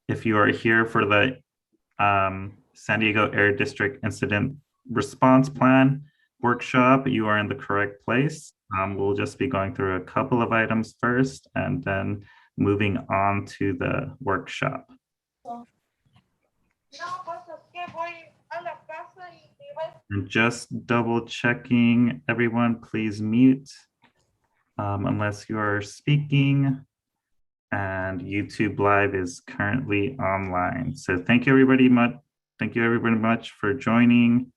If you are here for the San Diego Air District Incident Response Plan workshop, you are in the correct place. We'll just be going through a couple of items first and then moving on to the workshop. And just double checking, everyone, please mute unless you are speaking. And YouTube Live is currently online. So thank you everybody much for joining.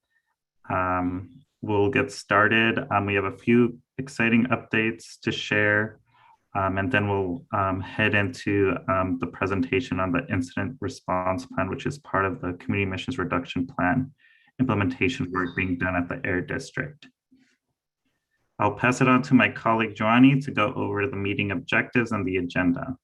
We'll get started. We have a few exciting updates to share, and then we'll head into the presentation on the incident response plan, which is part of the community emissions reduction plan implementation work being done at the Air District. I'll pass it on to my colleague Joanny to go over the meeting objectives and the agenda.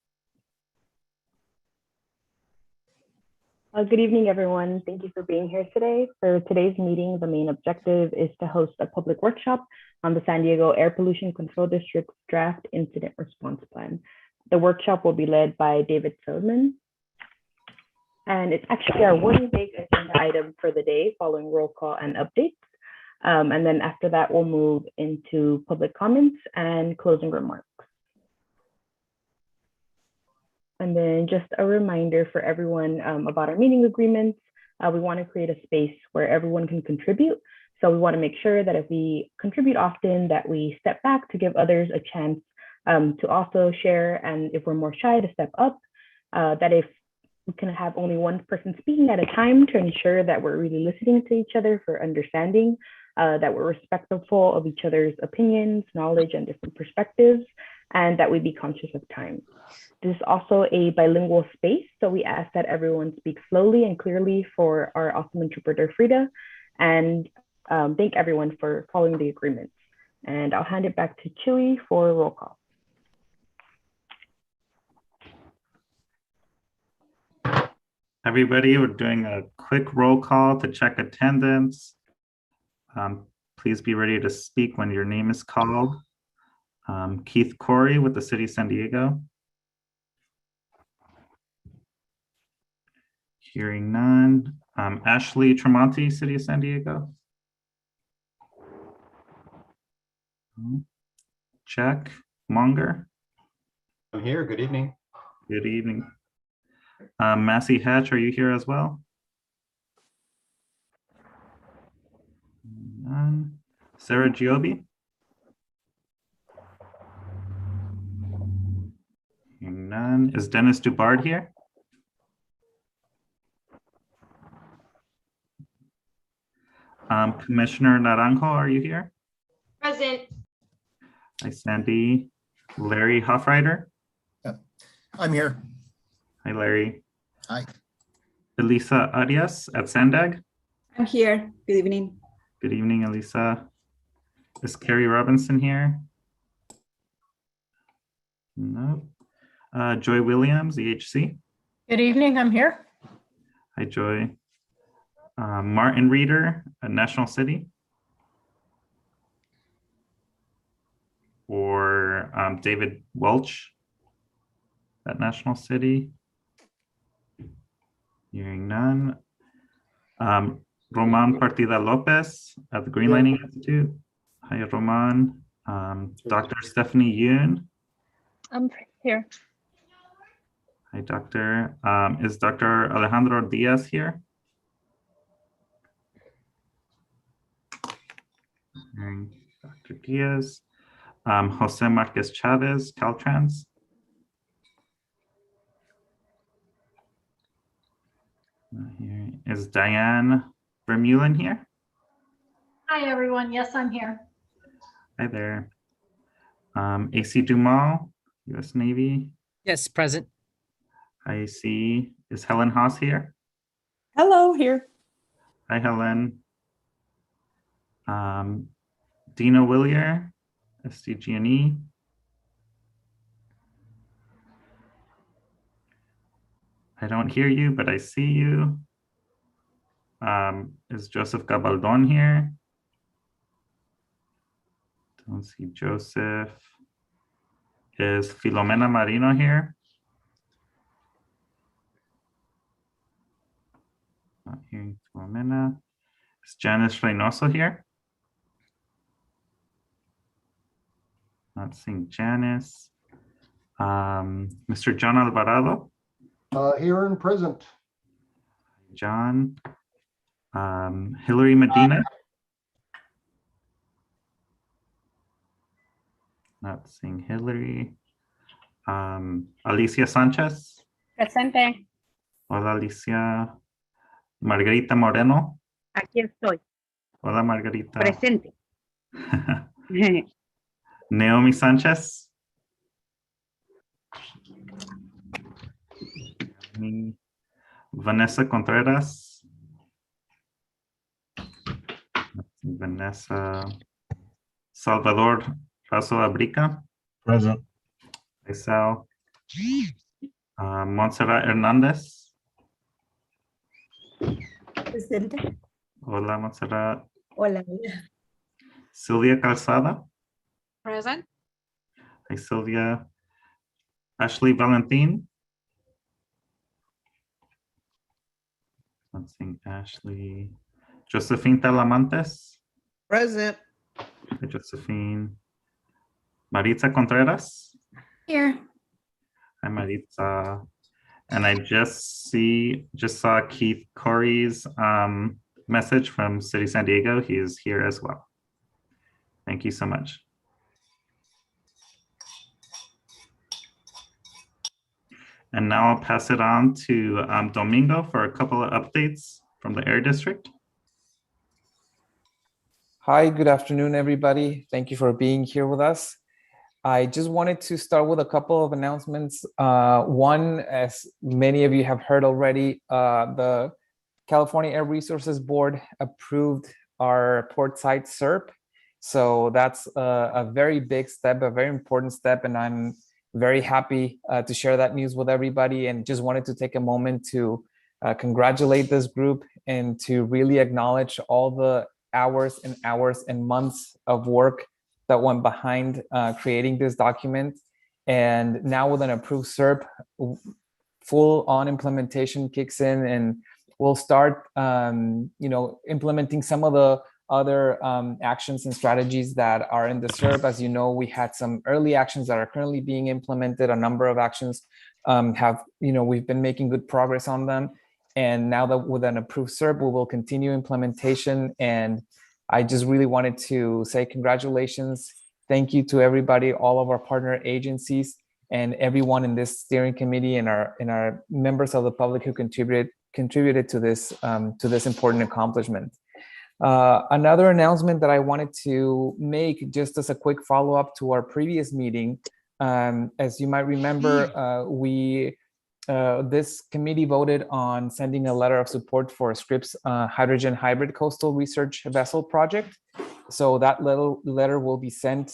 Good evening, everyone. Thank you for being here today. For today's meeting, the main objective is to host a public workshop on the San Diego Air Pollution Control District's draft incident response plan. The workshop will be led by David Feldman. And it's actually our one big agenda item for the day, following roll call and updates. And then after that, we'll move into public comments and closing remarks. And then just a reminder for everyone about our meeting agreements. We want to create a space where everyone can contribute. So we want to make sure that if we contribute often, that we step back to give others a chance to also share. And if we're more shy, to step up. That if we can have only one person speaking at a time to ensure that we're really listening to each other for understanding, that we're respectful of each other's opinions, knowledge, and different perspectives, and that we be conscious of time. This is also a bilingual space, so we ask that everyone speak slowly and clearly for our awesome interpreter, Frida, and thank everyone for following the agreements. And I'll hand it back to Chewy for roll call. Everybody, we're doing a quick roll call to check attendance. Please be ready to speak when your name is called. Keith Corey with the City of San Diego. Hearing none. Ashley Tremonti, City of San Diego. Jack Monger. I'm here. Good evening. Good evening. Massey Hatch, are you here as well? None. Sarah Giobi. Hearing none. Is Dennis Dubard here? Commissioner Naranjo, are you here? Present. Hi, Sandy. Larry Hoffreiter. I'm here. Hi, Larry. Hi. Elisa Arias at Sandag. I'm here. Good evening. Good evening, Elisa. Is Carrie Robinson here? No. Joy Williams, EHC. Good evening, I'm here. Hi, Joy. Martin Reeder at National City. Or David Welch at National City. Hearing none. Roman Partida Lopez at the Green Lining Institute. Hi, Roman. Dr. Stephanie Yoon. I'm here. Hi, Doctor. Is Dr. Alejandro Diaz here? And Dr. Diaz. Jose Marquez Chavez, Caltrans. Here is Diane Vermeulen here. Hi, everyone. Yes, I'm here. Hi there. AC Dumal, U.S. Navy. Yes, present. Hi, AC. Is Helen Haas here? Hello, here. Hi, Helen. Dina Willier, SDG&E. I don't hear you, but I see you. Is Joseph Gabaldon here? Don't see Joseph. Is Filomena Marino here? hearing Filomena. Is Janice Reynoso here? Not seeing Janice. Mr. John Alvarado. Here and present. John. Hillary Medina. Not seeing Hillary. Alicia Sanchez. Presente. Hola, Alicia. Margarita Moreno. Aquí estoy, Hola, Margarita. presente. Naomi Sanchez. Vanessa Contreras. Vanessa. Salvador Razo Abrica. Present. Isel. Montserrat Hernandez. Presente. Hola, Montserrat. Hola. Sylvia Calzada. Present. Hi, Sylvia. Ashley Valentin. Not seeing Ashley. Josephine Talamantes. Present. Hi, Josephine. Maritza Contreras. Here. Hi, Maritza. And I just saw Keith Corey's message from City San Diego. He is here as well. Thank you so much. And now I'll pass it on to Domingo for a couple of updates from the Air District. Hi, good afternoon, everybody. Thank you for being here with us. I just wanted to start with a couple of announcements. One, as many of you have heard already, the California Air Resources Board approved our Portside SERP. So that's a very big step, a very important step, and I'm very happy to share that news with everybody, and just wanted to take a moment to congratulate this group and to really acknowledge all the hours and hours and months of work that went behind creating this document. And now with an approved SERP, full on implementation kicks in, and we'll start implementing some of the other actions and strategies that are in the SERP. As you know, we had some early actions that are currently being implemented. A number of actions we've been making good progress on them. And now that with an approved SERP, we will continue implementation. And I just really wanted to say congratulations. Thank you to everybody, all of our partner agencies, and everyone in this steering committee, and our members of the public who contributed to this important accomplishment. Another announcement that I wanted to make, just as a quick follow-up to our previous meeting, as you might remember, this committee voted on sending a letter of support for Scripps hydrogen hybrid coastal research vessel project. So that letter will be sent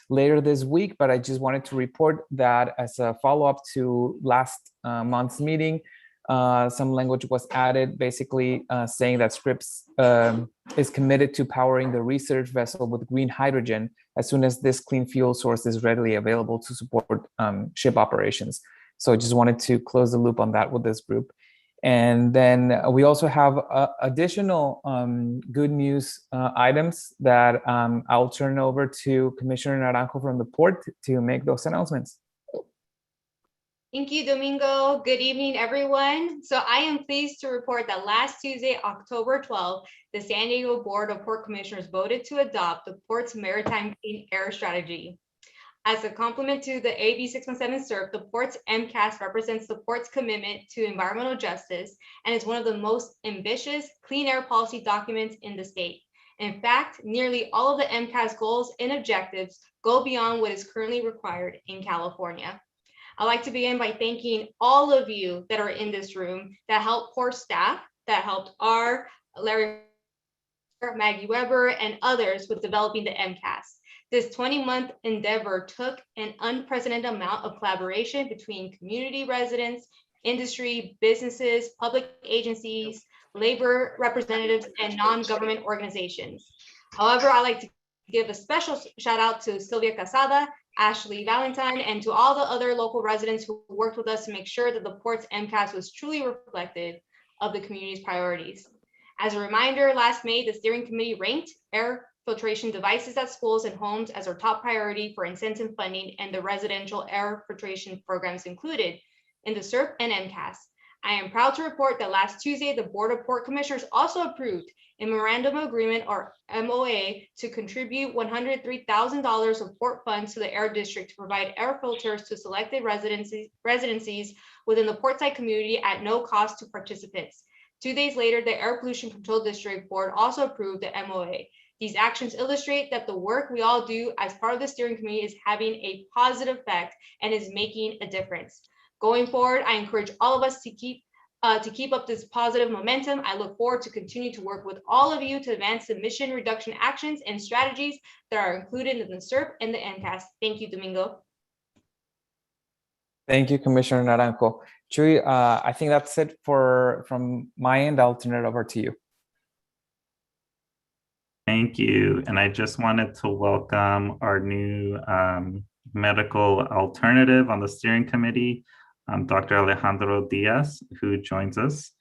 later this week, but I just wanted to report that as a follow-up to last month's meeting, some language was added, basically saying that Scripps is committed to powering the research vessel with green hydrogen as soon as this clean fuel source is readily available to support ship operations. So I just wanted to close the loop on that with this group. And then we also have additional good news items that I'll turn over to Commissioner Naranjo from the port to make those announcements. Thank you, Domingo. Good evening, everyone. So I am pleased to report that last Tuesday, October 12th, the San Diego Board of Port Commissioners voted to adopt the port's maritime clean air strategy. As a complement to the AB 617 SERP, the port's MCAS represents the port's commitment to environmental justice and is one of the most ambitious clean air policy documents in the state. In fact, nearly all of the MCAS goals and objectives go beyond what is currently required in California. I'd like to begin by thanking all of you that are in this room that helped port staff, that helped Larry, Maggie Weber, and others with developing the MCAS. This 20-month endeavor took an unprecedented amount of collaboration between community residents, industry, businesses, public agencies, labor representatives, and non-government organizations. However, I'd like to give a special shout out to Sylvia Casada, Ashley Valentine, and to all the other local residents who worked with us to make sure that the port's MCAS was truly reflective of the community's priorities. As a reminder, last May, the steering committee ranked air filtration devices at schools and homes as our top priority for incentive funding, and the residential air filtration programs included in the SERP and MCAS. I am proud to report that last Tuesday, the Board of Port Commissioners also approved a memorandum of agreement, or MOA, to contribute $103,000 of port funds to the Air District to provide air filters to selected residencies within the Portside community at no cost to participants. 2 days later, the Air Pollution Control District Board also approved the MOA. These actions illustrate that the work we all do as part of the steering committee is having a positive effect and is making a difference. Going forward, I encourage all of us to keep up this positive momentum. I look forward to continue to work with all of you to advance the emission reduction actions and strategies that are included in the SERP and the MCAS. Thank you, Domingo. Thank you, Commissioner Naranjo. Chuy, I think that's it from my end. I'll turn it over to you. Thank you. And I just wanted to welcome our new medical alternative on the steering committee, Dr. Alejandro Diaz, who joins us.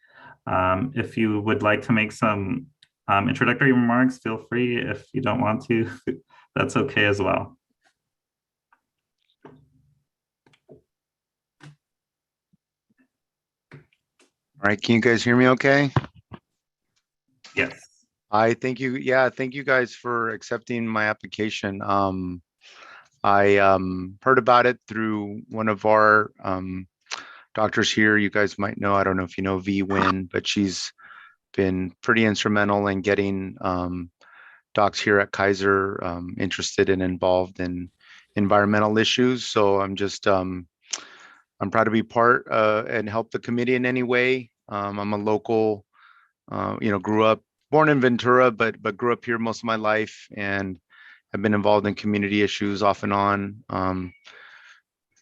If you would like to make some introductory remarks, feel free. If you don't want to, that's okay as well. All right, can you guys hear me okay? Yes. Thank you. Yeah, thank you guys for accepting my application. I heard about it through one of our doctors here. You guys might know, I don't know if you know V Win, but she's been pretty instrumental in getting docs here at Kaiser interested and involved in environmental issues. So I'm just, I'm proud to be part and help the committee in any way. I'm a local, born in Ventura, but grew up here most of my life, and have been involved in community issues off and on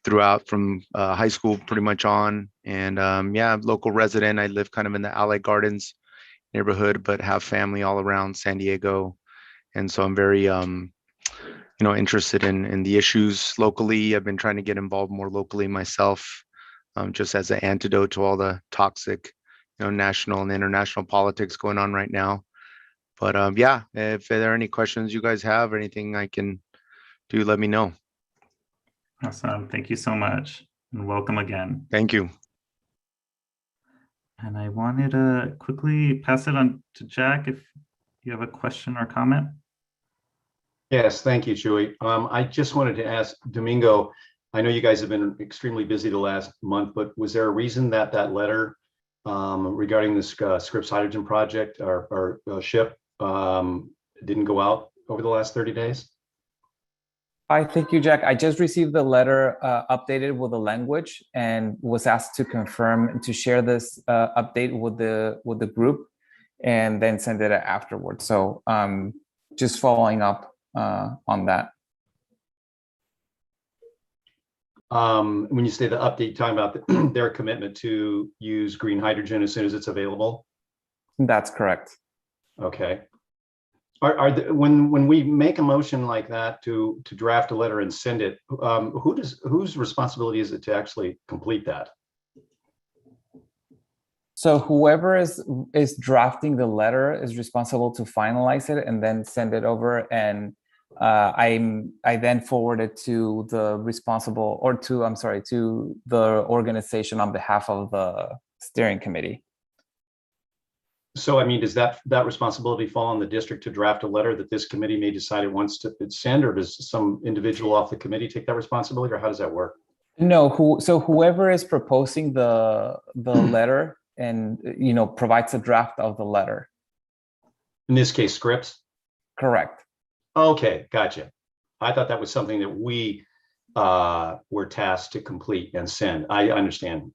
throughout from high school pretty much on. And yeah, local resident. I live kind of in the Alley Gardens neighborhood, but have family all around San Diego. And so I'm very, interested in the issues locally. I've been trying to get involved more locally myself, just as an antidote to all the toxic, national and international politics going on right now. But yeah, if there are any questions you guys have or anything I can do, let me know. Awesome. Thank you so much. And welcome again. Thank you. And I wanted to quickly pass it on to Jack if you have a question or comment. Yes, thank you, Chuy. I just wanted to ask Domingo, I know you guys have been extremely busy the last month, but was there a reason that letter regarding this Scripps hydrogen project or ship didn't go out over the last 30 days? Thank you, Jack. I just received the letter updated with the language and was asked to confirm to share this update with the group and then send it afterwards. So just following up on that. When you say the update, talking about their commitment to use green hydrogen as soon as it's available? That's correct. Okay. When we make a motion like that to draft a letter and send it, whose responsibility is it to actually complete that? So whoever is drafting the letter is responsible to finalize it and then send it over, and I then forward it to the responsible, or to the organization on behalf of the steering committee. So, I mean, does that responsibility fall on the district to draft a letter that this committee may decide it wants to send, or does some individual off the committee take that responsibility, or how does that work? No, so whoever is proposing the letter and provides a draft of the letter. In this case, Scripps? Correct. Okay, gotcha. I thought that was something that we were tasked to complete and send. I understand.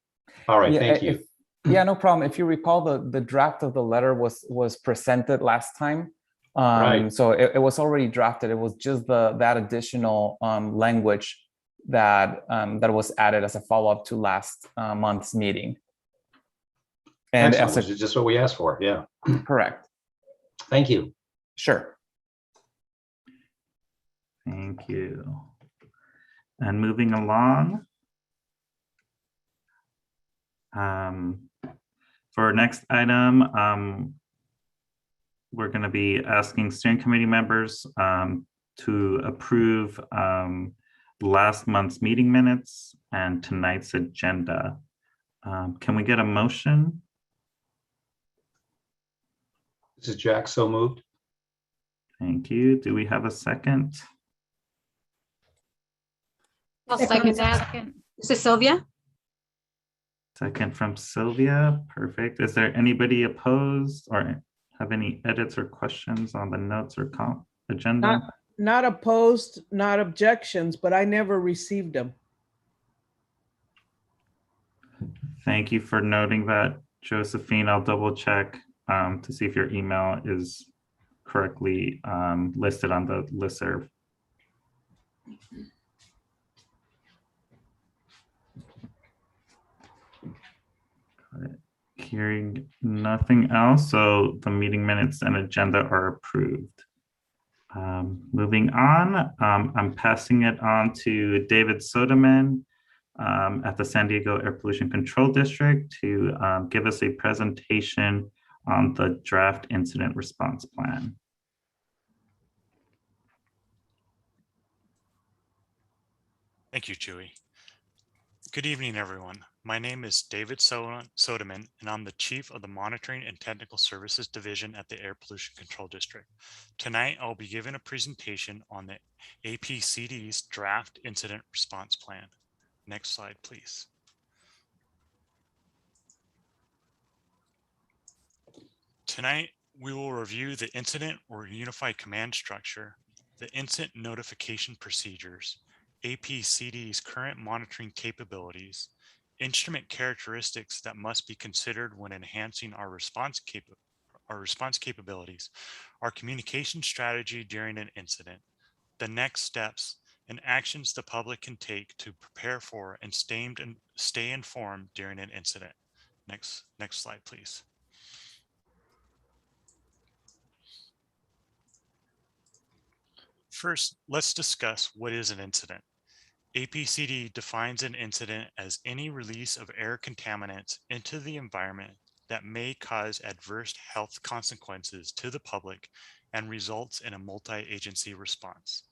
All right, thank you. Yeah, no problem. If you recall, the draft of the letter was presented last time. Right. So it was already drafted. It was just that additional language that was added as a follow-up to last month's meeting. And excellent, which is just what we asked for. Yeah. Correct. Thank you. Sure. Thank you. And moving along, For our next item, we're going to be asking steering committee members to approve last month's meeting minutes and tonight's agenda. Can we get a motion? This is Jack, so moved. Thank you. Do we have a second? I'll second that. This is Sylvia. Second from Sylvia. Perfect. Is there anybody opposed or have any edits or questions on the notes or agenda? Not opposed, not objections, but I never received them. Thank you for noting that, Josephine. I'll double check to see if your email is correctly listed on the listserv. Hearing nothing else, so the meeting minutes and agenda are approved. Moving on, I'm passing it on to David Soderman at the San Diego Air Pollution Control District to give us a presentation on the draft incident response plan. Thank you, Chewy. Good evening, everyone. My name is David Soderman, and I'm the Chief of the Monitoring and Technical Services Division at the Air Pollution Control District. Tonight, I'll be giving a presentation on the APCD's Draft Incident Response Plan. Next slide, please. Tonight, we will review the incident or unified command structure, the incident notification procedures, APCD's current monitoring capabilities, instrument characteristics that must be considered when enhancing our response capabilities, our communication strategy during an incident, the next steps and actions the public can take to prepare for and stay informed during an incident. Next slide, please. First, let's discuss what is an incident. APCD defines an incident as any release of air contaminants into the environment that may cause adverse health consequences to the public and results in a multi-agency response.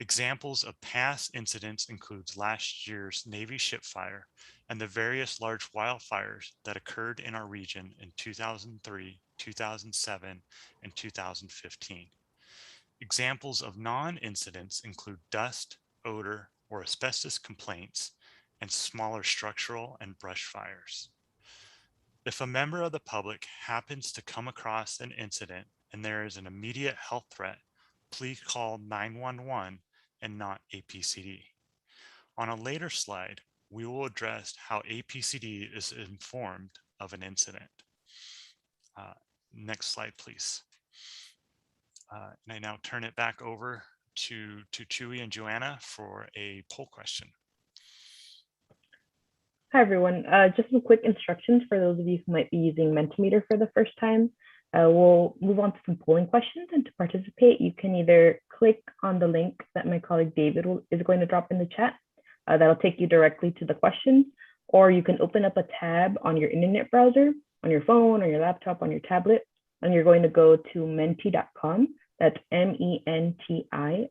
Examples of past incidents includes last year's Navy ship fire and the various large wildfires that occurred in our region in 2003, 2007, and 2015. Examples of non-incidents include dust, odor, or asbestos complaints, and smaller structural and brush fires. If a member of the public happens to come across an incident and there is an immediate health threat, please call 911 and not APCD. On a later slide, we will address how APCD is informed of an incident. Next slide, please. And I now turn it back over to Chewy and Joanna for a poll question. Hi, everyone. Just some quick instructions for those of you who might be using Mentimeter for the first time. We'll move on to some polling questions, and to participate, you can either click on the link that my colleague David is going to drop in the chat. That'll take you directly to the questions, or you can open up a tab on your internet browser, on your phone, or your laptop, on your tablet, and you're going to go to menti.com. That's MENTI.com.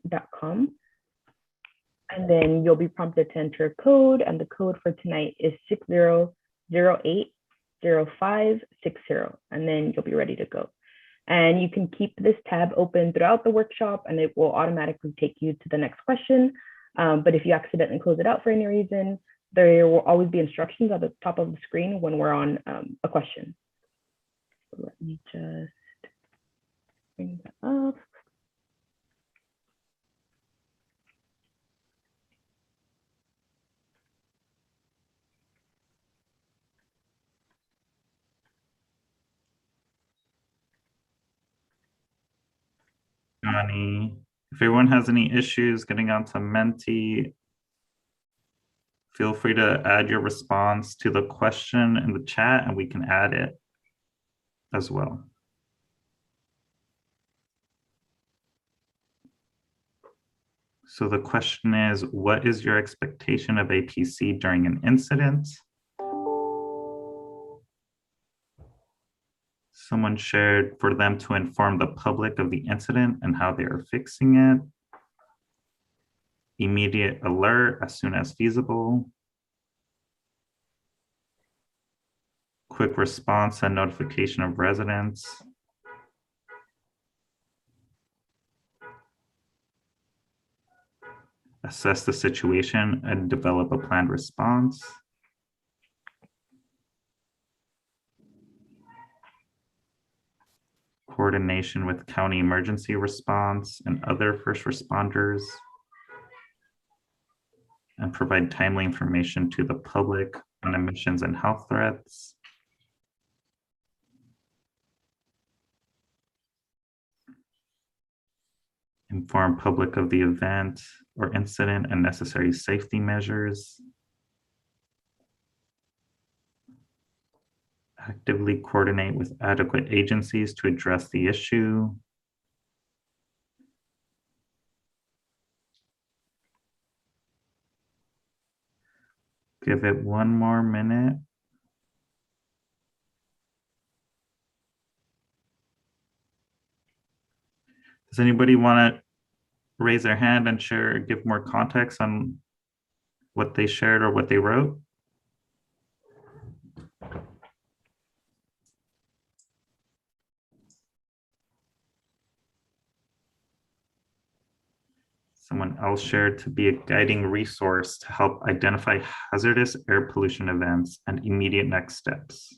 And then you'll be prompted to enter a code, and the code for tonight is 60080560, and then you'll be ready to go. And you can keep this tab open throughout the workshop, and it will automatically take you to the next question. But if you accidentally close it out for any reason, there will always be instructions at the top of the screen when we're on a question. So let me just bring that up. Johnny, if everyone has any issues getting onto Menti, feel free to add your response to the question in the chat and we can add it as well. So the question is, what is your expectation of APC during an incident? Someone shared for them to inform the public of the incident and how they are fixing it. Immediate alert as soon as feasible. Quick response and notification of residents. Assess the situation and develop a planned response. Coordination with county emergency response and other first responders. And provide timely information to the public on emissions and health threats. Inform public of the event or incident and necessary safety measures. Actively coordinate with adequate agencies to address the issue. Give it one more minute. Does anybody want to raise their hand and share, give more context on what they shared or what they wrote? Someone else shared to be a guiding resource to help identify hazardous air pollution events and immediate next steps.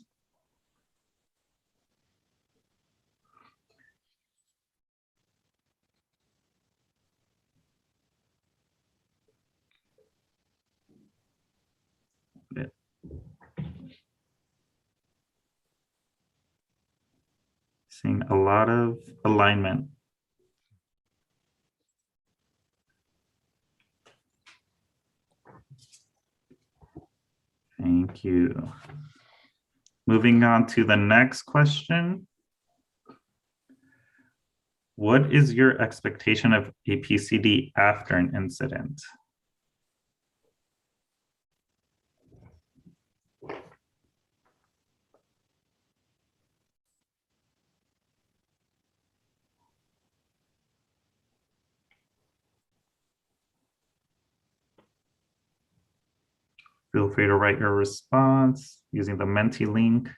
Seeing a lot of alignment. Thank you. Moving on to the next question. What is your expectation of APCD after an incident? Feel free to write your response using the Menti link.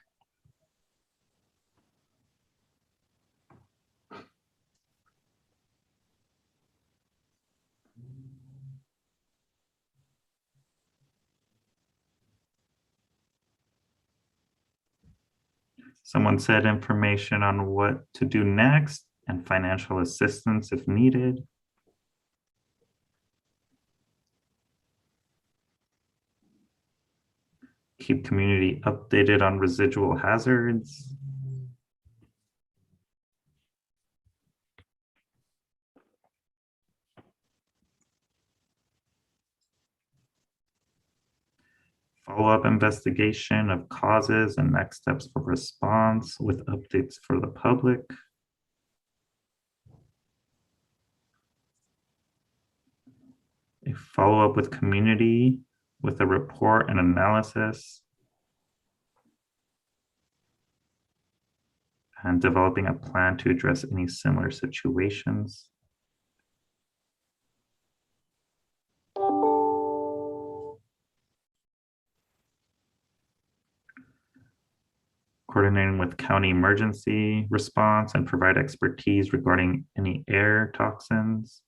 Someone said information on what to do next and financial assistance if needed. Keep community updated on residual hazards. Follow-up investigation of causes and next steps for response with updates for the public. A follow-up with community with a report and analysis. And developing a plan to address any similar situations. Coordinating with county emergency response and provide expertise regarding any air toxins.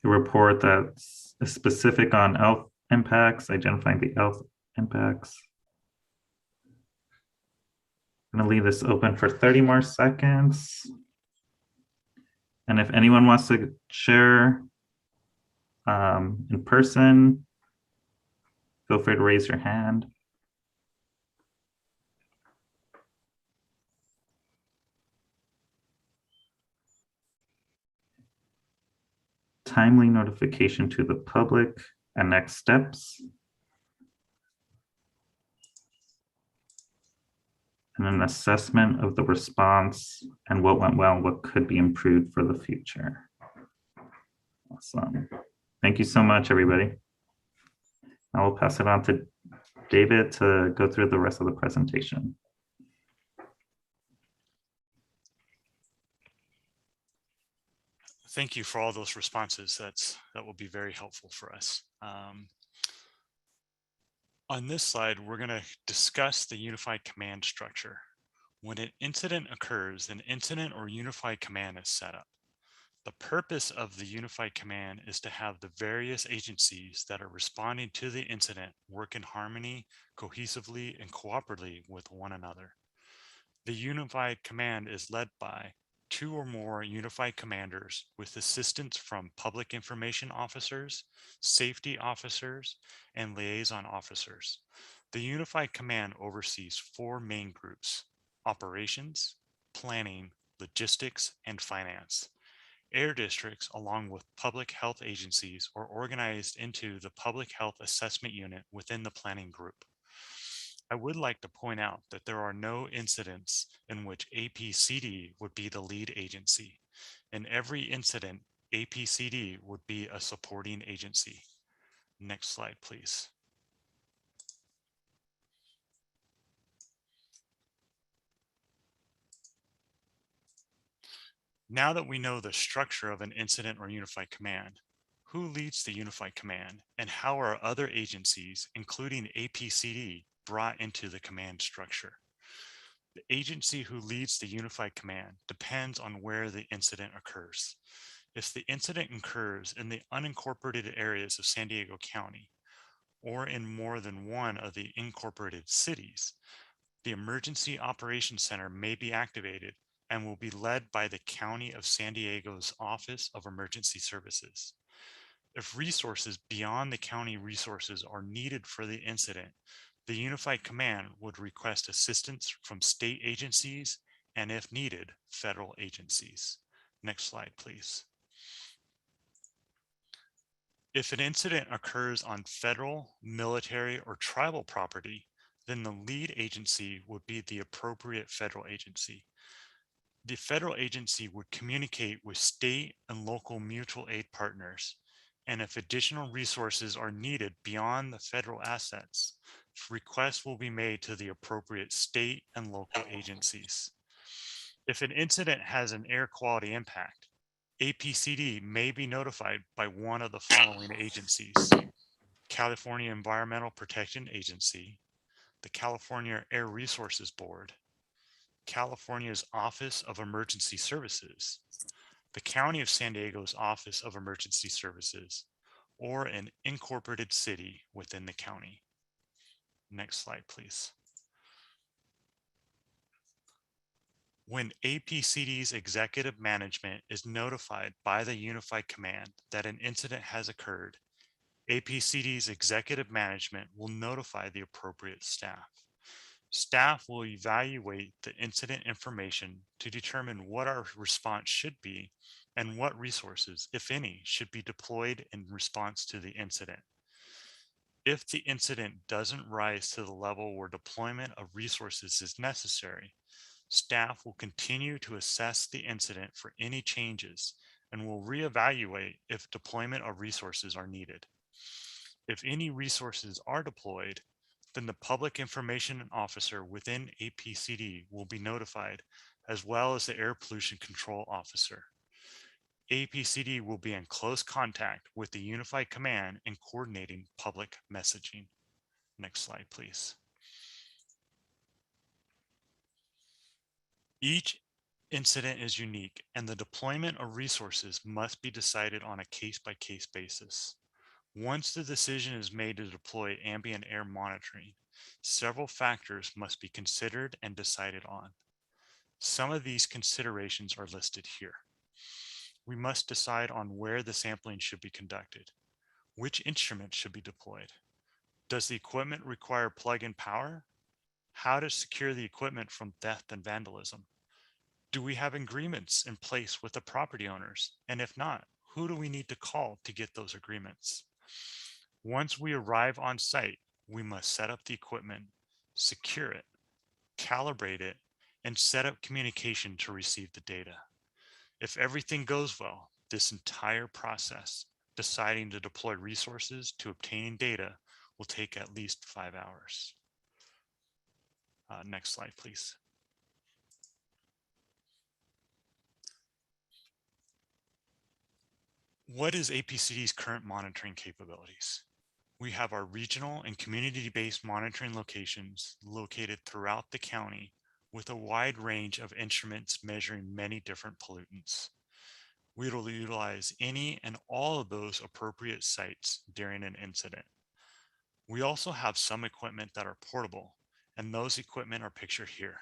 A report that's specific on health impacts, identifying the health impacts. I'm going to leave this open for 30 more seconds. And if anyone wants to share in person, feel free to raise your hand. Timely notification to the public and next steps. And an assessment of the response and what went well, what could be improved for the future. Awesome. Thank you so much, everybody. I will pass it on to David to go through the rest of the presentation. Thank you for all those responses. That will be very helpful for us. On this slide, we're going to discuss the unified command structure. When an incident occurs, an incident or unified command is set up. The purpose of the unified command is to have the various agencies that are responding to the incident work in harmony, cohesively, and cooperatively with one another. The unified command is led by 2 or more unified commanders with assistance from public information officers, safety officers, and liaison officers. The unified command oversees 4 main groups: operations, planning, logistics, and finance. Air districts, along with public health agencies, are organized into the Public Health Assessment Unit within the planning group. I would like to point out that there are no incidents in which APCD would be the lead agency. In every incident, APCD would be a supporting agency. Next slide, please. Now that we know the structure of an incident or unified command, who leads the unified command and how are other agencies, including APCD, brought into the command structure? The agency who leads the unified command depends on where the incident occurs. If the incident occurs in the unincorporated areas of San Diego County or in more than one of the incorporated cities, the Emergency Operations Center may be activated and will be led by the County of San Diego's Office of Emergency Services. If resources beyond the county resources are needed for the incident, the unified command would request assistance from state agencies and, if needed, federal agencies. Next slide, please. If an incident occurs on federal, military, or tribal property, then the lead agency would be the appropriate federal agency. The federal agency would communicate with state and local mutual aid partners, and if additional resources are needed beyond the federal assets, requests will be made to the appropriate state and local agencies. If an incident has an air quality impact, APCD may be notified by one of the following agencies: California Environmental Protection Agency, the California Air Resources Board, California's Office of Emergency Services, the County of San Diego's Office of Emergency Services, or an incorporated city within the county. Next slide, please. When APCD's executive management is notified by the unified command that an incident has occurred, APCD's executive management will notify the appropriate staff. Staff will evaluate the incident information to determine what our response should be and what resources, if any, should be deployed in response to the incident. If the incident doesn't rise to the level where deployment of resources is necessary, staff will continue to assess the incident for any changes and will reevaluate if deployment of resources are needed. If any resources are deployed, then the public information officer within APCD will be notified, as well as the air pollution control officer. APCD will be in close contact with the unified command in coordinating public messaging. Next slide, please. Each incident is unique, and the deployment of resources must be decided on a case-by-case basis. Once the decision is made to deploy ambient air monitoring, several factors must be considered and decided on. Some of these considerations are listed here. We must decide on where the sampling should be conducted. Which instruments should be deployed? Does the equipment require plug-in power? How to secure the equipment from theft and vandalism? Do we have agreements in place with the property owners? And if not, who do we need to call to get those agreements? Once we arrive on site, we must set up the equipment, secure it, calibrate it, and set up communication to receive the data. If everything goes well, this entire process, deciding to deploy resources to obtaining data will take at least 5 hours. Next slide, please. What is APCD's current monitoring capabilities? We have our regional and community-based monitoring locations located throughout the county with a wide range of instruments measuring many different pollutants. We will utilize any and all of those appropriate sites during an incident. We also have some equipment that are portable, and those equipment are pictured here.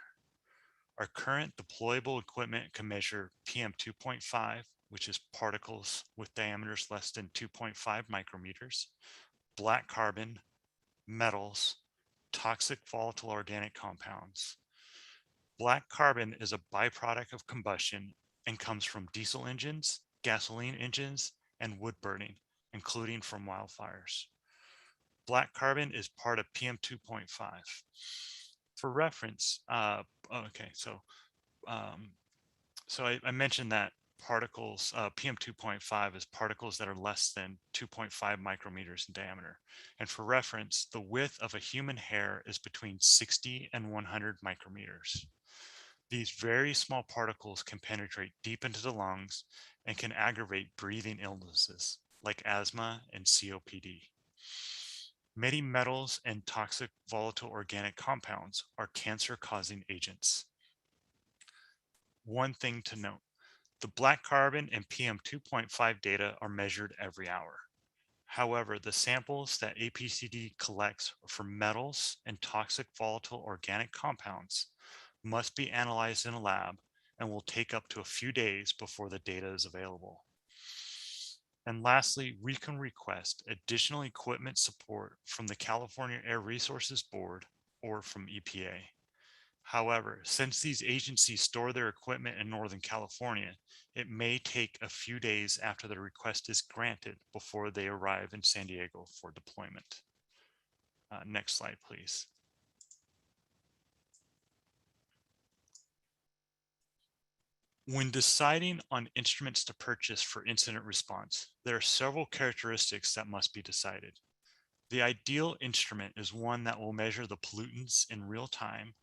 Our current deployable equipment can measure PM 2.5, which is particles with diameters less than 2.5 micrometers, black carbon, metals, toxic volatile organic compounds. Black carbon is a byproduct of combustion and comes from diesel engines, gasoline engines, and wood burning, including from wildfires. Black carbon is part of PM 2.5. For reference, I mentioned that particles, PM 2.5 is particles that are less than 2.5 micrometers in diameter. And for reference, the width of a human hair is between 60 and 100 micrometers. These very small particles can penetrate deep into the lungs and can aggravate breathing illnesses like asthma and COPD. Many metals and toxic volatile organic compounds are cancer-causing agents. One thing to note, the black carbon and PM 2.5 data are measured every hour. However, the samples that APCD collects for metals and toxic volatile organic compounds must be analyzed in a lab and will take up to a few days before the data is available. And lastly, we can request additional equipment support from the California Air Resources Board or from EPA. However, since these agencies store their equipment in Northern California, it may take a few days after the request is granted before they arrive in San Diego for deployment. Next slide, please. When deciding on instruments to purchase for incident response, there are several characteristics that must be decided. The ideal instrument is one that will measure the pollutants in real time,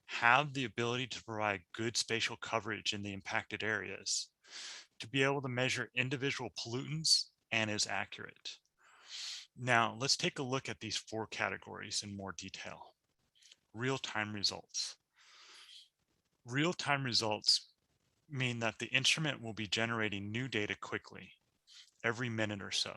have the ability to provide good spatial coverage in the impacted areas, to be able to measure individual pollutants, and is accurate. Now, let's take a look at these 4 categories in more detail. Real-time results. Real-time results mean that the instrument will be generating new data quickly, every minute or so.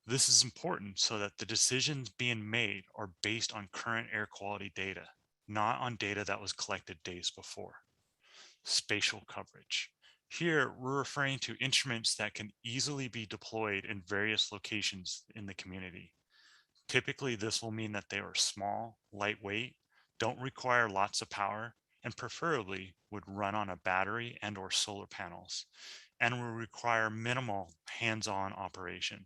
This is important so that the decisions being made are based on current air quality data, not on data that was collected days before. Spatial coverage. Here, we're referring to instruments that can easily be deployed in various locations in the community. Typically, this will mean that they are small, lightweight, don't require lots of power, and preferably would run on a battery and or solar panels, and will require minimal hands-on operation.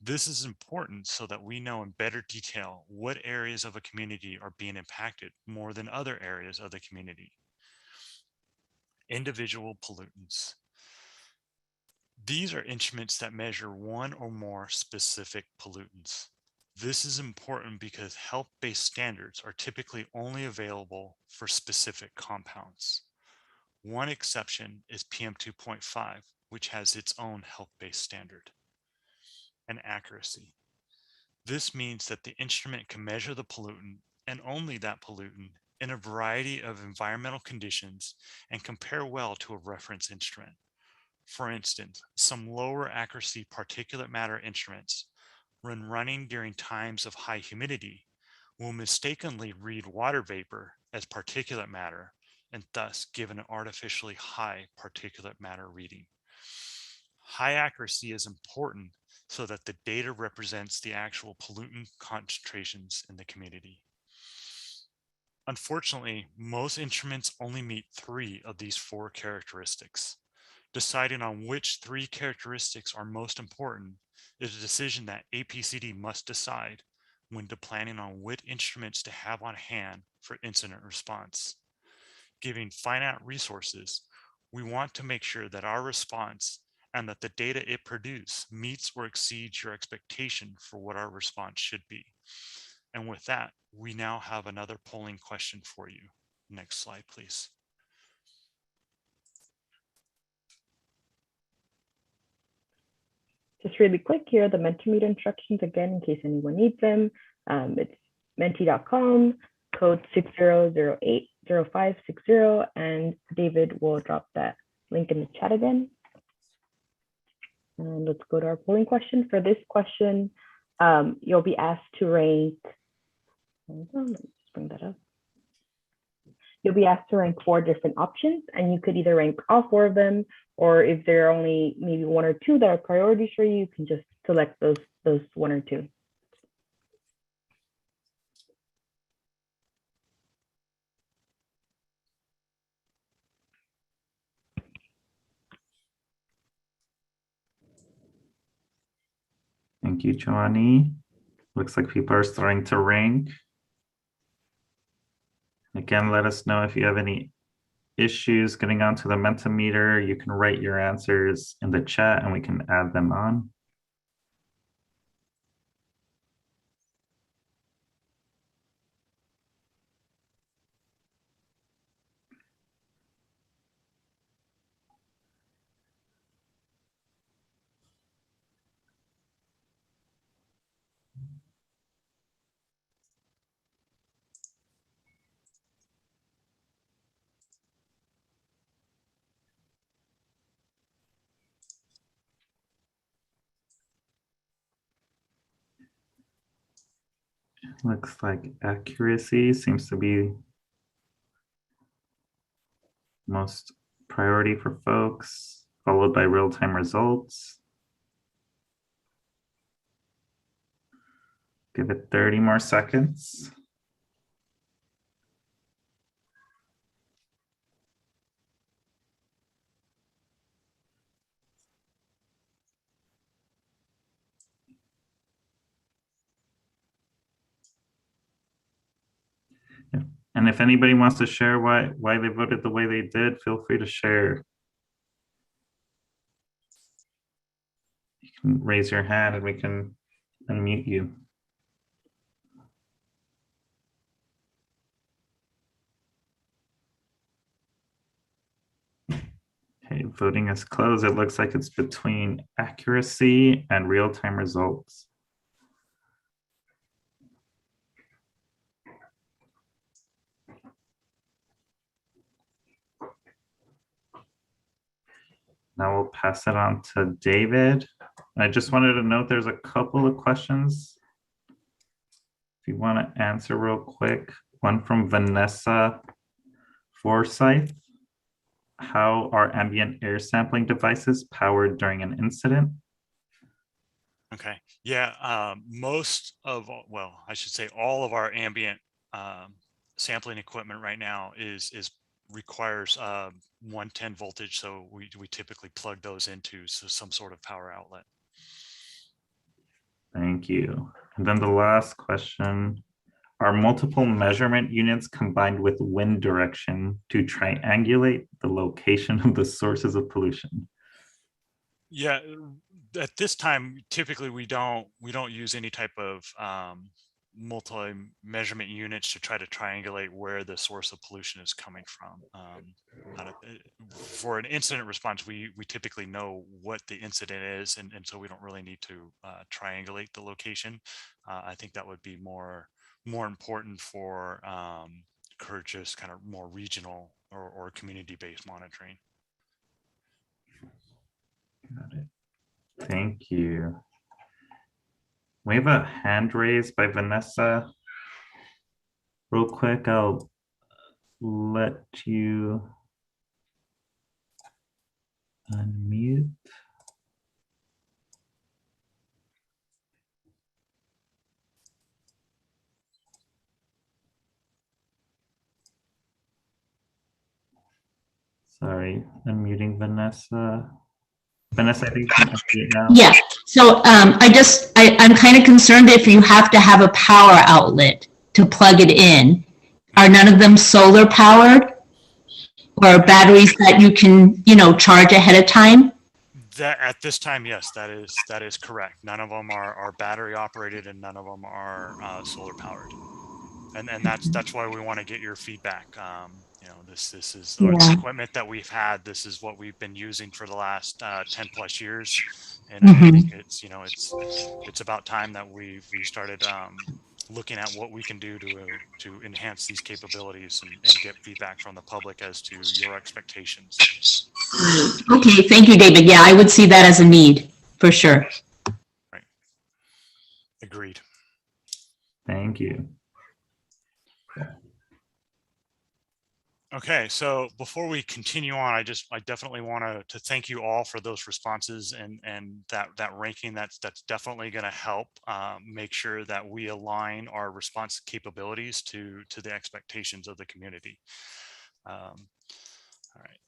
This is important so that we know in better detail what areas of a community are being impacted more than other areas of the community. Individual pollutants. These are instruments that measure one or more specific pollutants. This is important because health-based standards are typically only available for specific compounds. One exception is PM 2.5, which has its own health-based standard. And accuracy. This means that the instrument can measure the pollutant and only that pollutant in a variety of environmental conditions and compare well to a reference instrument. For instance, some lower accuracy particulate matter instruments, when running during times of high humidity, will mistakenly read water vapor as particulate matter and thus give an artificially high particulate matter reading. High accuracy is important so that the data represents the actual pollutant concentrations in the community. Unfortunately, most instruments only meet 3 of these 4 characteristics. Deciding on which 3 characteristics are most important is a decision that APCD must decide when planning on what instruments to have on hand for incident response. Given finite resources, we want to make sure that our response and that the data it produced meets or exceeds your expectation for what our response should be. And with that, we now have another polling question for you. Next slide, please. Just really quick, here are the Mentimeter instructions again, in case anyone needs them. It's menti.com, code 60080560, and David will drop that link in the chat again. And let's go to our polling question. For this question, you'll be asked to rank, hold on, let me just bring that up. You'll be asked to rank 4 different options, and you could either rank all 4 of them, or if there are only maybe 1 or 2 that are priorities for you, you can just select those 1 or 2. Thank you, Johnny. Looks like people are starting to rank. Again, let us know if you have any issues getting onto the Mentimeter. You can write your answers in the chat and we can add them on. Looks like accuracy seems to be most priority for folks, followed by real-time results. Give it 30 more seconds. And if anybody wants to share why they voted the way they did, feel free to share. You can raise your hand and we can unmute you. Okay, voting is closed. It looks like it's between accuracy and real-time results. Now we'll pass it on to David. I just wanted to note there's a couple of questions if you want to answer real quick. One from Vanessa Forsyth. How are ambient air sampling devices powered during an incident? Okay, yeah, most of, well, I should say all of our ambient sampling equipment right now requires 110 voltage, so we typically plug those into some sort of power outlet. Thank you. And then the last question, are multiple measurement units combined with wind direction to triangulate the location of the sources of pollution? Yeah, at this time, typically we don't use any type of multi-measurement units to try to triangulate where the source of pollution is coming from. For an incident response, we typically know what the incident is, and so we don't really need to triangulate the location. I think that would be more important for just kind of more regional or community-based monitoring. Got it. Thank you. We have a hand raised by Vanessa. Real quick, I'll let you unmute. Sorry, unmuting Vanessa. Vanessa, I think you can unmute now. Yeah, so I'm kind of concerned if you have to have a power outlet to plug it in. Are none of them solar powered or batteries that you can, charge ahead of time? That at this time, yes, that is correct. None of them are battery operated, and none of them are solar powered. And that's why we want to get your feedback. This is the Yeah. equipment that we've had. This is what we've been using for the last 10 plus years, and I think it's about time that we started looking at what we can do to enhance these capabilities and get feedback from the public as to your expectations. Okay, thank you, David. Yeah, I would see that as a need for sure. Right. Agreed. Thank you. Okay, so before we continue on, I definitely want to thank you all for those responses and that ranking. That's definitely going to help make sure that we align our response capabilities to the expectations of the community. All right.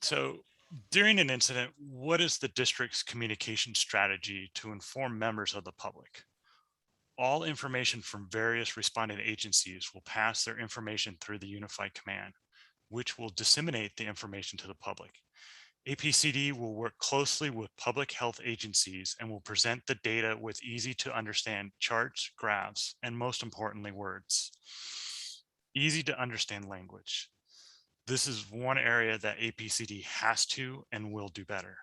So during an incident, what is the district's communication strategy to inform members of the public? All information from various responding agencies will pass their information through the unified command, which will disseminate the information to the public. APCD will work closely with public health agencies and will present the data with easy to understand charts, graphs, and most importantly, words. Easy to understand language. This is one area that APCD has to and will do better.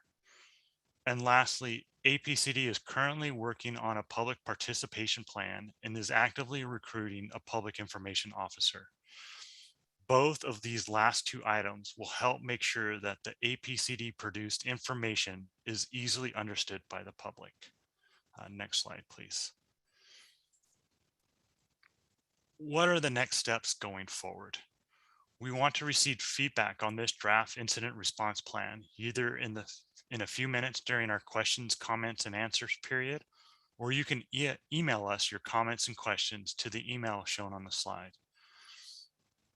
And lastly, APCD is currently working on a public participation plan and is actively recruiting a public information officer. Both of these last two items will help make sure that the APCD produced information is easily understood by the public. Next slide, please. What are the next steps going forward? We want to receive feedback on this draft incident response plan, either in a few minutes during our questions, comments, and answers period, or you can email us your comments and questions to the email shown on the slide.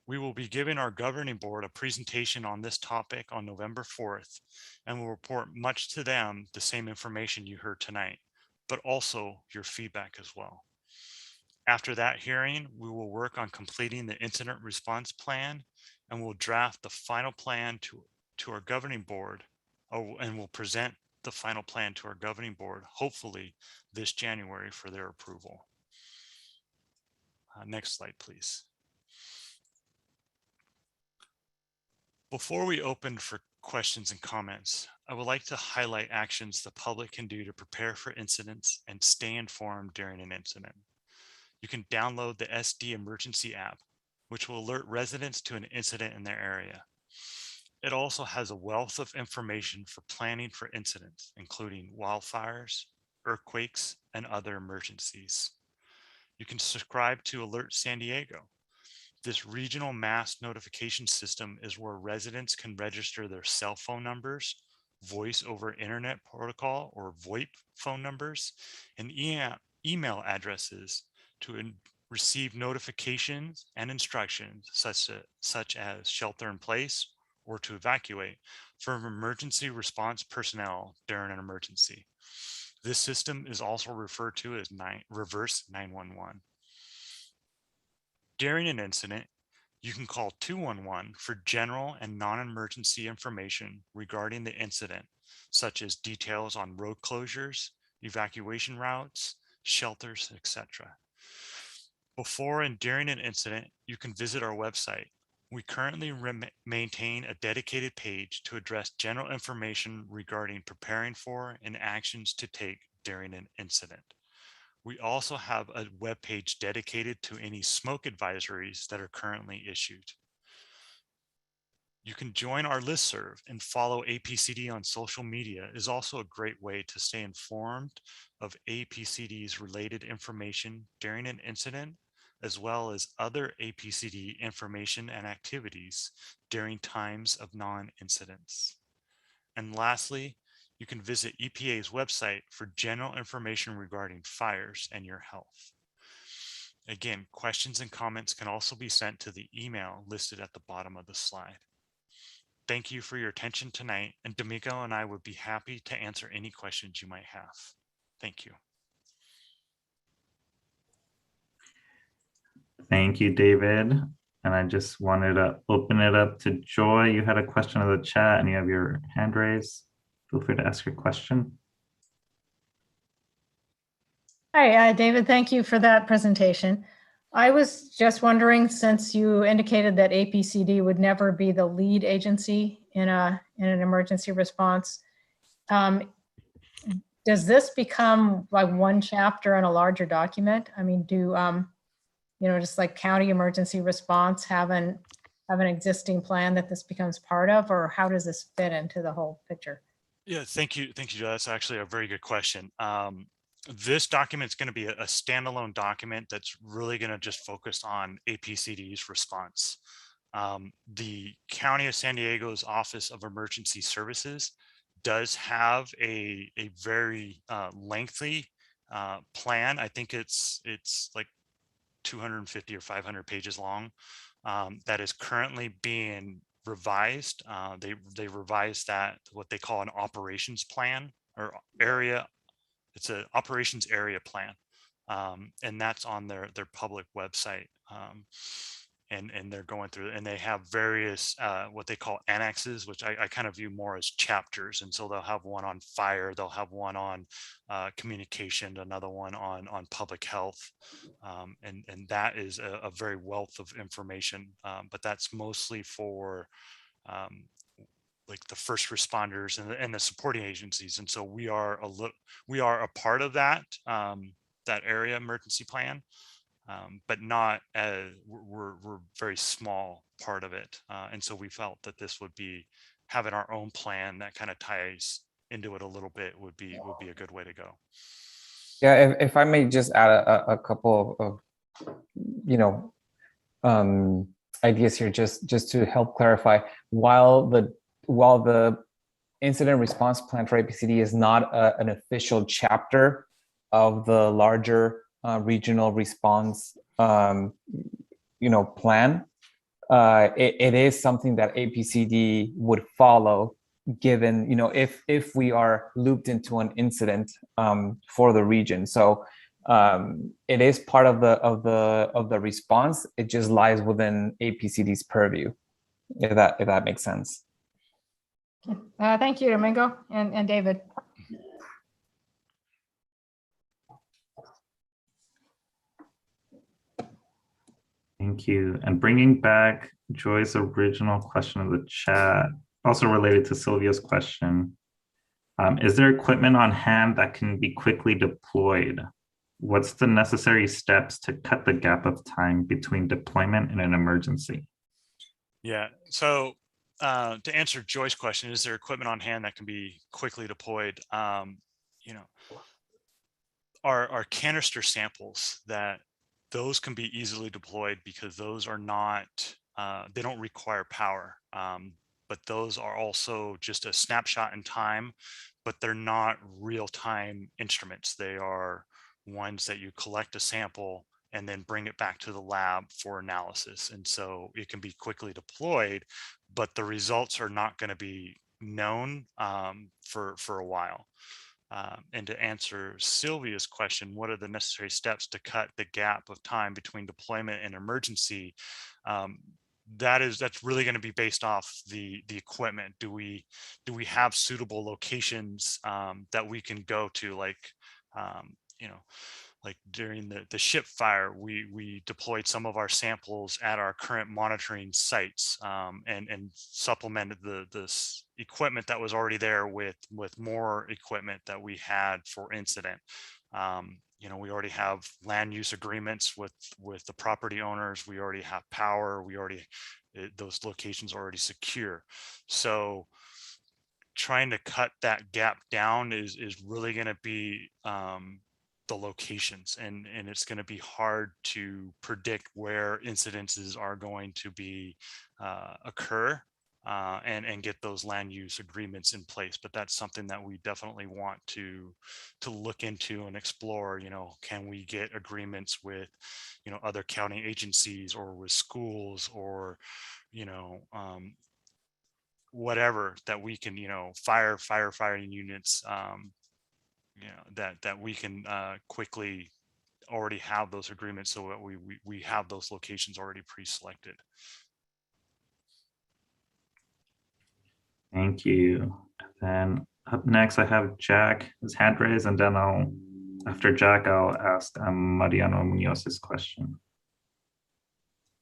We will be giving our governing board a presentation on this topic on November 4th, and will report much to them the same information you heard tonight, but also your feedback as well. After that hearing, we will work on completing the incident response plan and we'll draft the final plan to our governing board, and we'll present the final plan to our governing board, hopefully this January, for their approval. Next slide, please. Before we open for questions and comments, I would like to highlight actions the public can do to prepare for incidents and stay informed during an incident. You can download the SD Emergency app, which will alert residents to an incident in their area. It also has a wealth of information for planning for incidents, including wildfires, earthquakes, and other emergencies. You can subscribe to Alert San Diego. This regional mass notification system is where residents can register their cell phone numbers, voice over internet protocol or VoIP phone numbers, and email addresses to receive notifications and instructions such as shelter in place or to evacuate from emergency response personnel during an emergency. This system is also referred to as reverse 911. During an incident, you can call 211 for general and non-emergency information regarding the incident, such as details on road closures, evacuation routes, shelters, etc. Before and during an incident, you can visit our website. We currently maintain a dedicated page to address general information regarding preparing for and actions to take during an incident. We also have a web page dedicated to any smoke advisories that are currently issued. You can join our listserv and follow APCD on social media is also a great way to stay informed of APCD's related information during an incident, as well as other APCD information and activities during times of non-incidents. And lastly, you can visit EPA's website for general information regarding fires and your health. Again, questions and comments can also be sent to the email listed at the bottom of the slide. Thank you for your attention tonight, and Domingo and I would be happy to answer any questions you might have. Thank you. Thank you, David. And I just wanted to open it up to Joy. You had a question in the chat and you have your hand raised. Feel free to ask your question. Hi, David, thank you for that presentation. I was just wondering, since you indicated that APCD would never be the lead agency in an emergency response, does this become like one chapter in a larger document? I mean, do just like county emergency response have an existing plan that this becomes part of, or how does this fit into the whole picture? Yeah, thank you, Joe. That's actually a very good question. This document is going to be a standalone document that's really going to just focus on APCD's response. The County of San Diego's Office of Emergency Services does have a very lengthy plan. I think it's like 250 or 500 pages long, that is currently being revised. They revised that, what they call an operations plan or area. It's an operations area plan, and that's on their public website. And they're going through, and they have various what they call annexes, which I kind of view more as chapters. And so they'll have one on fire, they'll have one on communication, another one on public health, and that is a very wealth of information. But that's mostly for like the first responders and the supporting agencies. And so we are a part of that that area emergency plan. But not as we're very small part of it. And so we felt that this would be having our own plan that kind of ties into it a little bit would be a good way to go. Yeah, if I may just add a couple of ideas here, just to help clarify. While the incident response plan for APCD is not an official chapter of the larger regional response plan, it is something that APCD would follow, given if we are looped into an incident for the region. So it is part of the response. It just lies within APCD's purview, if that makes sense. Thank you, Domingo and David. Thank you. And bringing back Joy's original question in the chat, also related to Sylvia's question, is there equipment on hand that can be quickly deployed? What's the necessary steps to cut the gap of time between deployment and an emergency? Yeah, so to answer Joy's question, is there equipment on hand that can be quickly deployed? Our canister samples, that those can be easily deployed because those are not, they don't require power, but those are also just a snapshot in time, but they're not real-time instruments. They are ones that you collect a sample and then bring it back to the lab for analysis. And so it can be quickly deployed, but the results are not going to be known for a while. And to answer Sylvia's question, what are the necessary steps to cut the gap of time between deployment and emergency? That's really going to be based off the equipment. Do we have suitable locations that we can go to, like like during the ship fire, we deployed some of our samples at our current monitoring sites, and supplemented the equipment that was already there with more equipment that we had for incident. We already have land use agreements with the property owners. We already have power. Those locations are already secure. So trying to cut that gap down is really going to be the locations, and it's going to be hard to predict where incidences are going to be occur, and get those land use agreements in place. But that's something that we definitely want to look into and explore. Can we get agreements with other county agencies or with schools, or whatever, that we can firefighting units, that we can quickly already have those agreements, so that we have those locations already pre-selected. Thank you. Then up next, I have Jack, his hand raised, and then after Jack, I'll ask Mariano Munoz's question.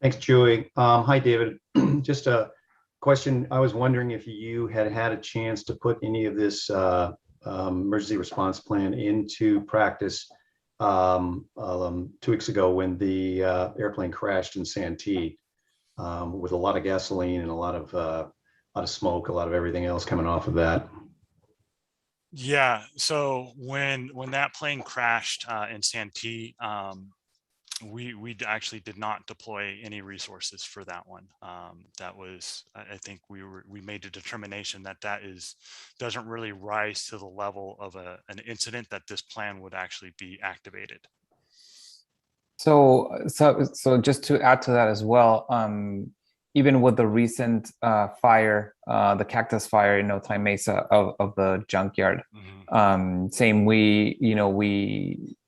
Thanks, Chewy. Hi, David. Just a question. I was wondering if you had had a chance to put any of this emergency response plan into practice 2 weeks ago when the airplane crashed in Santee with a lot of gasoline and a lot of smoke, a lot of everything else coming off of that. Yeah, so when that plane crashed in Santee, we actually did not deploy any resources for that one. That was, I think we made a determination that doesn't really rise to the level of an incident that this plan would actually be activated. So just to add to that as well, even with the recent fire, the cactus fire in Otay Mesa of the junkyard, same,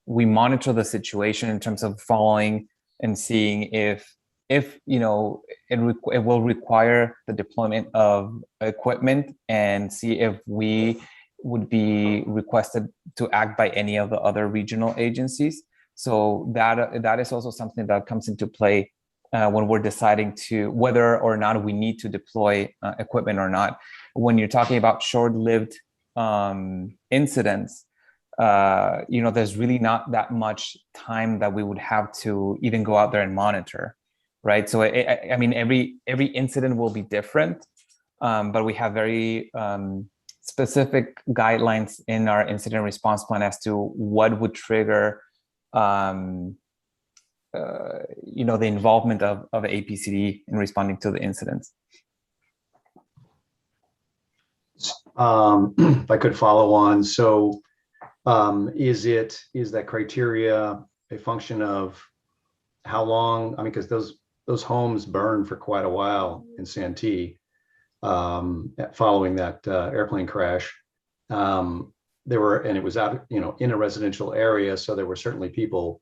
we monitor the situation in terms of following and seeing if it will require the deployment of equipment, and see if we would be requested to act by any of the other regional agencies. So that is also something that comes into play when we're deciding to whether or not we need to deploy equipment or not. When you're talking about short-lived incidents, there's really not that much time that we would have to even go out there and monitor, right? So I mean, every incident will be different, but we have very specific guidelines in our incident response plan as to what would trigger the involvement of APCD in responding to the incidents. If I could follow on, so is that criteria a function of how long? I mean, because those homes burned for quite a while in Santee following that airplane crash. And it was out, in a residential area, so there were certainly people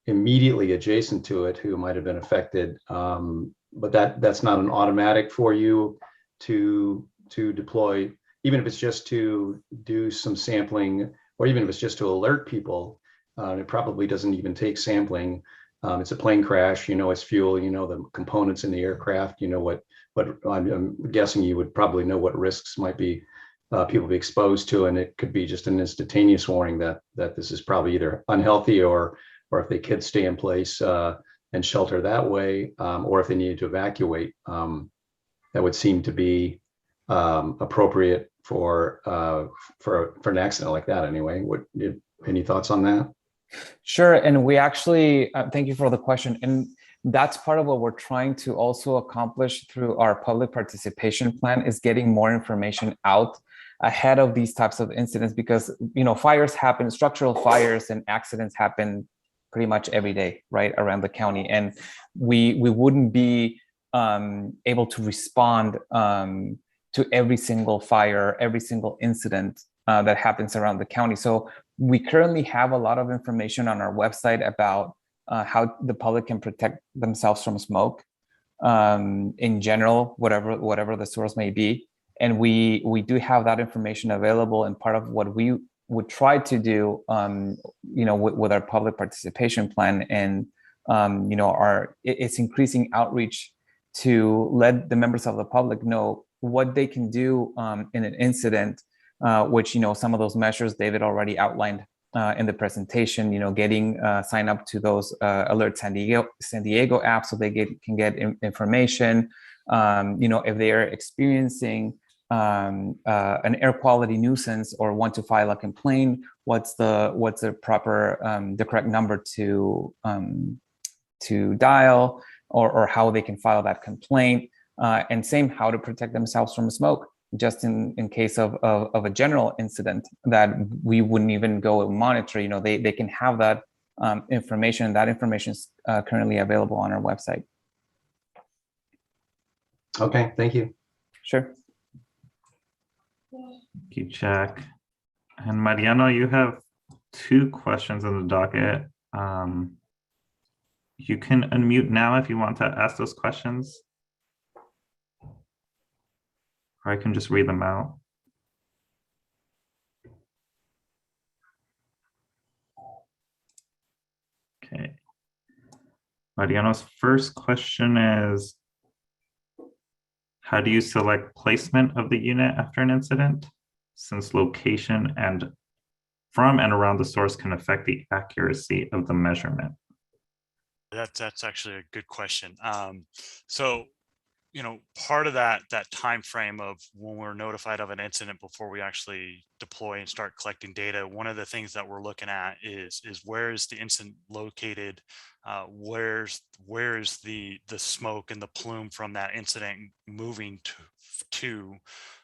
immediately adjacent to it who might have been affected. But that's not an automatic for you to deploy, even if it's just to do some sampling, or even if it's just to alert people. It probably doesn't even take sampling. It's a plane crash, it's fuel, the components in the aircraft, what I'm guessing you would probably know what risks might be people be exposed to, and it could be just an instantaneous warning that this is probably either unhealthy, or if they could stay in place and shelter that way, or if they needed to evacuate. That would seem to be appropriate for an accident like that anyway. Any thoughts on that? Sure, and we actually, thank you for the question. And that's part of what we're trying to also accomplish through our public participation plan, is getting more information out ahead of these types of incidents, because fires happen, structural fires and accidents happen pretty much every day, right, around the county, and we wouldn't be able to respond to every single fire, every single incident that happens around the county. So we currently have a lot of information on our website about how the public can protect themselves from smoke in general, whatever the source may be. And we do have that information available, and part of what we would try to do, with our public participation plan, and it's increasing outreach to let the members of the public know what they can do in an incident, which some of those measures David already outlined in the presentation. Getting sign up to those Alert San Diego apps, so they can get information. If they are experiencing an air quality nuisance or want to file a complaint, what's the proper the correct number to dial, or how they can file that complaint, and same, how to protect themselves from smoke, just in case of a general incident that we wouldn't even go and monitor. They can have that information. That information is currently available on our website. Okay, thank you. Sure. Thank you, Jack. And Mariano, you have 2 questions on the docket. You can unmute now if you want to ask those questions. Or I can just read them out. Okay. Mariano's first question is, how do you select placement of the unit after an incident, since location and from and around the source can affect the accuracy of the measurement? That's actually a good question. So, part of that time frame of when we're notified of an incident before we actually deploy and start collecting data, one of the things that we're looking at is where is the incident located? Where is the smoke and the plume from that incident moving to?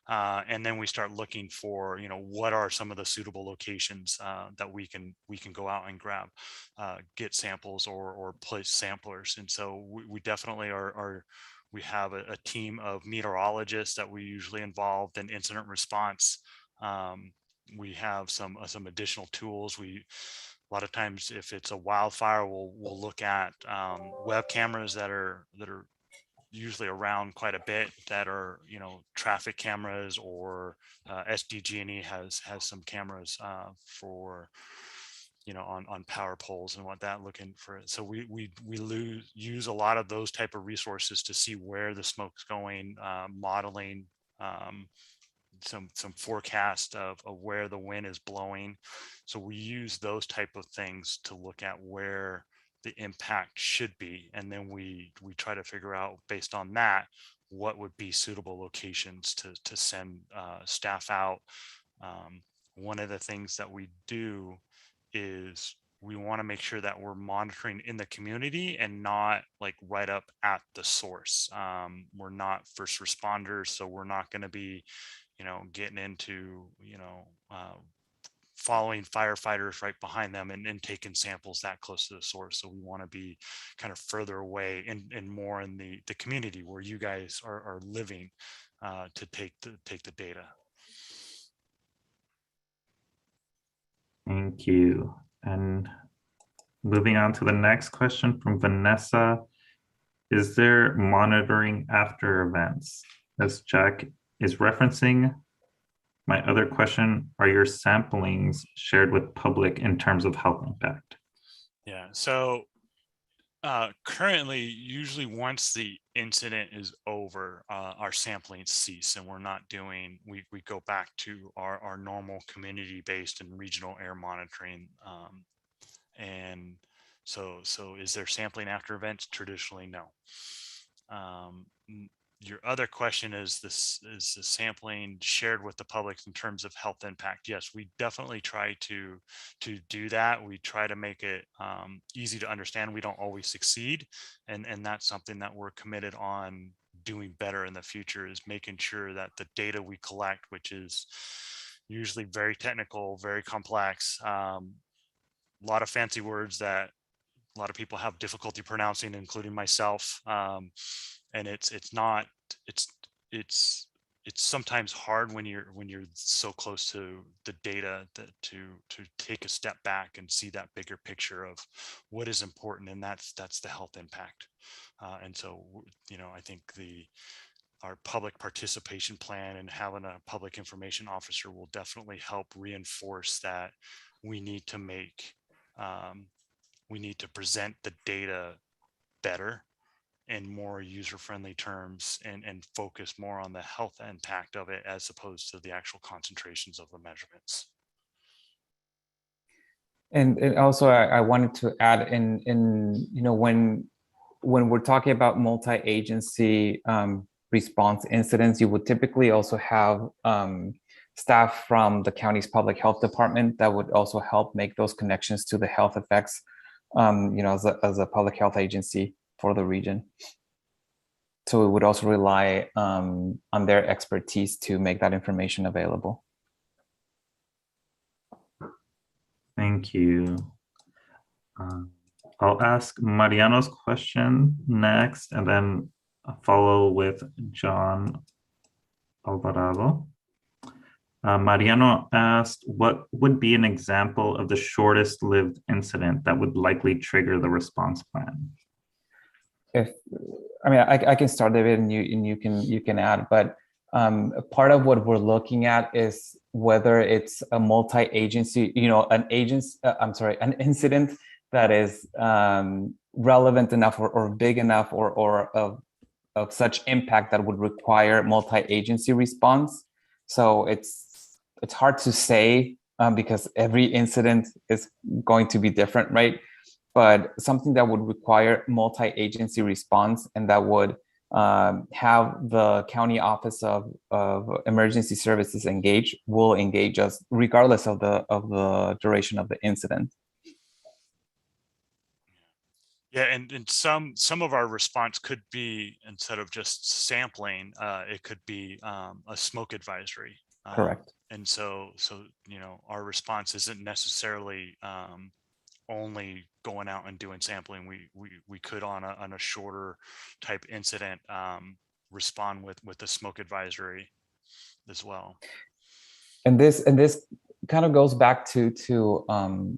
And then we start looking for, what are some of the suitable locations that we can go out and grab, get samples or place samplers. And so we definitely we have a team of meteorologists that we usually involved in incident response. We have some additional tools. A lot of times, if it's a wildfire, we'll look at web cameras that are usually around quite a bit, that are traffic cameras, or SDG&E has some cameras for on power poles and whatnot, looking for it. So we use a lot of those type of resources to see where the smoke's going, modeling some forecast of where the wind is blowing. So we use those type of things to look at where the impact should be, and then we try to figure out, based on that, what would be suitable locations to send staff out. One of the things that we do is we want to make sure that we're monitoring in the community and not like right up at the source. We're not first responders, so we're not going to be getting into following firefighters right behind them and taking samples that close to the source. So we want to be kind of further away and more in the community where you guys are living, to take the data. Thank you. And moving on to the next question from Vanessa. Is there monitoring after events? As Jack is referencing, my other question, are your samplings shared with public in terms of health impact? Yeah, so currently, usually once the incident is over, our sampling cease, and we're not doing, we go back to our normal community-based and regional air monitoring. And so is there sampling after events? Traditionally, no. Your other question is the sampling shared with the public in terms of health impact? Yes, we definitely try to do that. We try to make it easy to understand. We don't always succeed, and that's something that we're committed on doing better in the future, is making sure that the data we collect, which is usually very technical, very complex, a lot of fancy words that a lot of people have difficulty pronouncing, including myself. And it's sometimes hard when you're so close to the data that to take a step back and see that bigger picture of what is important, and that's the health impact. And so I think our public participation plan and having a public information officer will definitely help reinforce that we need to present the data better in more user-friendly terms, and focus more on the health impact of it as opposed to the actual concentrations of the measurements. And also I wanted to add in when we're talking about multi-agency response incidents, you would typically also have staff from the county's public health department that would also help make those connections to the health effects, as a public health agency for the region. So we would also rely on their expertise to make that information available. Thank you. I'll ask Mariano's question next, and then follow with John Alvarado. Mariano asked, what would be an example of the shortest lived incident that would likely trigger the response plan? I can start, David, and you can add, but part of what we're looking at is whether it's a multi-agency, an incident that is relevant enough or big enough or of such impact that would require multi-agency response. So it's hard to say because every incident is going to be different, right? But something that would require multi-agency response and that would have the county office of emergency services will engage us regardless of the duration of the incident. Yeah, and some of our response could be, instead of just sampling, it could be a smoke advisory. Correct. And so our response isn't necessarily only going out and doing sampling. We could on a shorter type incident respond with a smoke advisory as well. And this kind of goes back to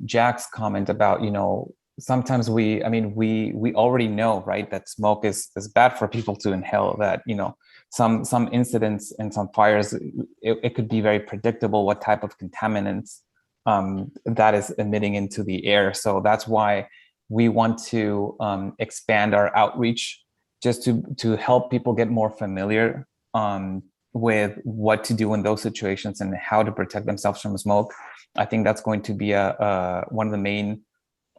Jack's comment about, sometimes we already know, right, that smoke is bad for people to inhale, that, some incidents and some fires, it could be very predictable what type of contaminants that is emitting into the air. So that's why we want to expand our outreach just to help people get more familiar with what to do in those situations and how to protect themselves from smoke. I think that's going to be one of the main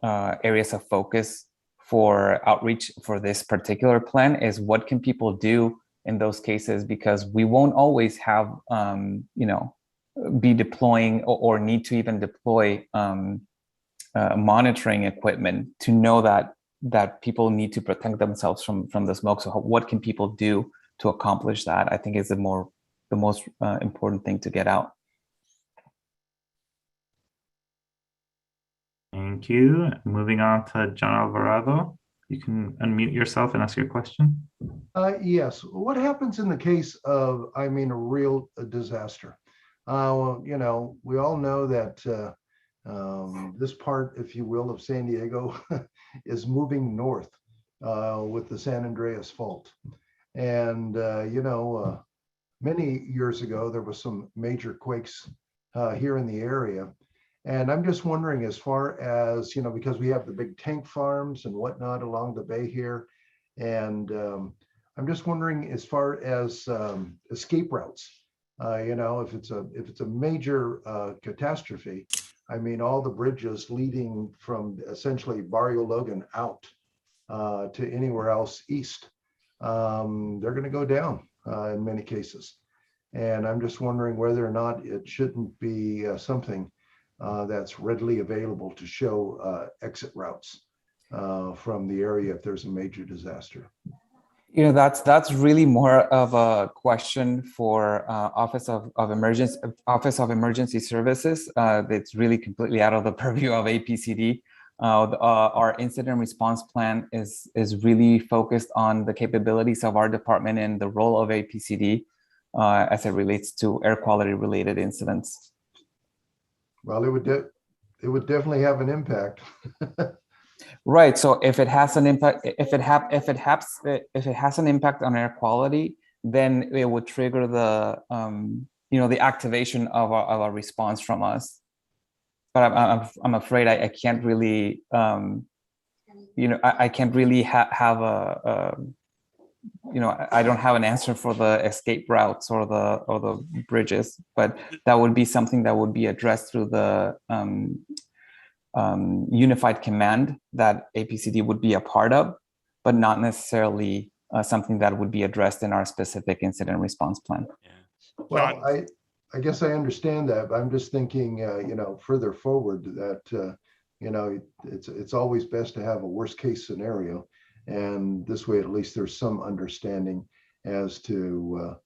areas of focus for outreach for this particular plan, is what can people do in those cases, because we won't always have be deploying or need to even deploy monitoring equipment to know that people need to protect themselves from the smoke. So what can people do to accomplish that, I think, is the most important thing to get out. Thank you. Moving on to John Alvarado. You can unmute yourself and ask your question. Yes. What happens in the case of, a real disaster? We all know that this part, if you will, of San Diego is moving north with the San Andreas Fault. And, many years ago, there was some major quakes here in the area. And I'm just wondering, as far as, because we have the big tank farms and whatnot along the bay here. And I'm just wondering, as far as escape routes, if it's a major catastrophe, all the bridges leading from essentially Barrio Logan out to anywhere else east, they're going to go down in many cases. And I'm just wondering whether or not it shouldn't be something that's readily available to show exit routes from the area if there's a major disaster. That's really more of a question for Office of Emergency Services. It's really completely out of the purview of APCD. Our incident response plan is really focused on the capabilities of our department and the role of APCD as it relates to air quality related incidents. Well, it would definitely have an impact. Right. So if it has an impact, if it has an impact on air quality, then it would trigger the the activation of a response from us. But I'm afraid I can't really I can't really have a I don't have an answer for the escape routes or the bridges, but that would be something that would be addressed through the unified command that APCD would be a part of, but not necessarily something that would be addressed in our specific incident response plan. Yeah. Well, I guess I understand that, but I'm just thinking, further forward that, it's always best to have a worst case scenario. And this way, at least there's some understanding as to,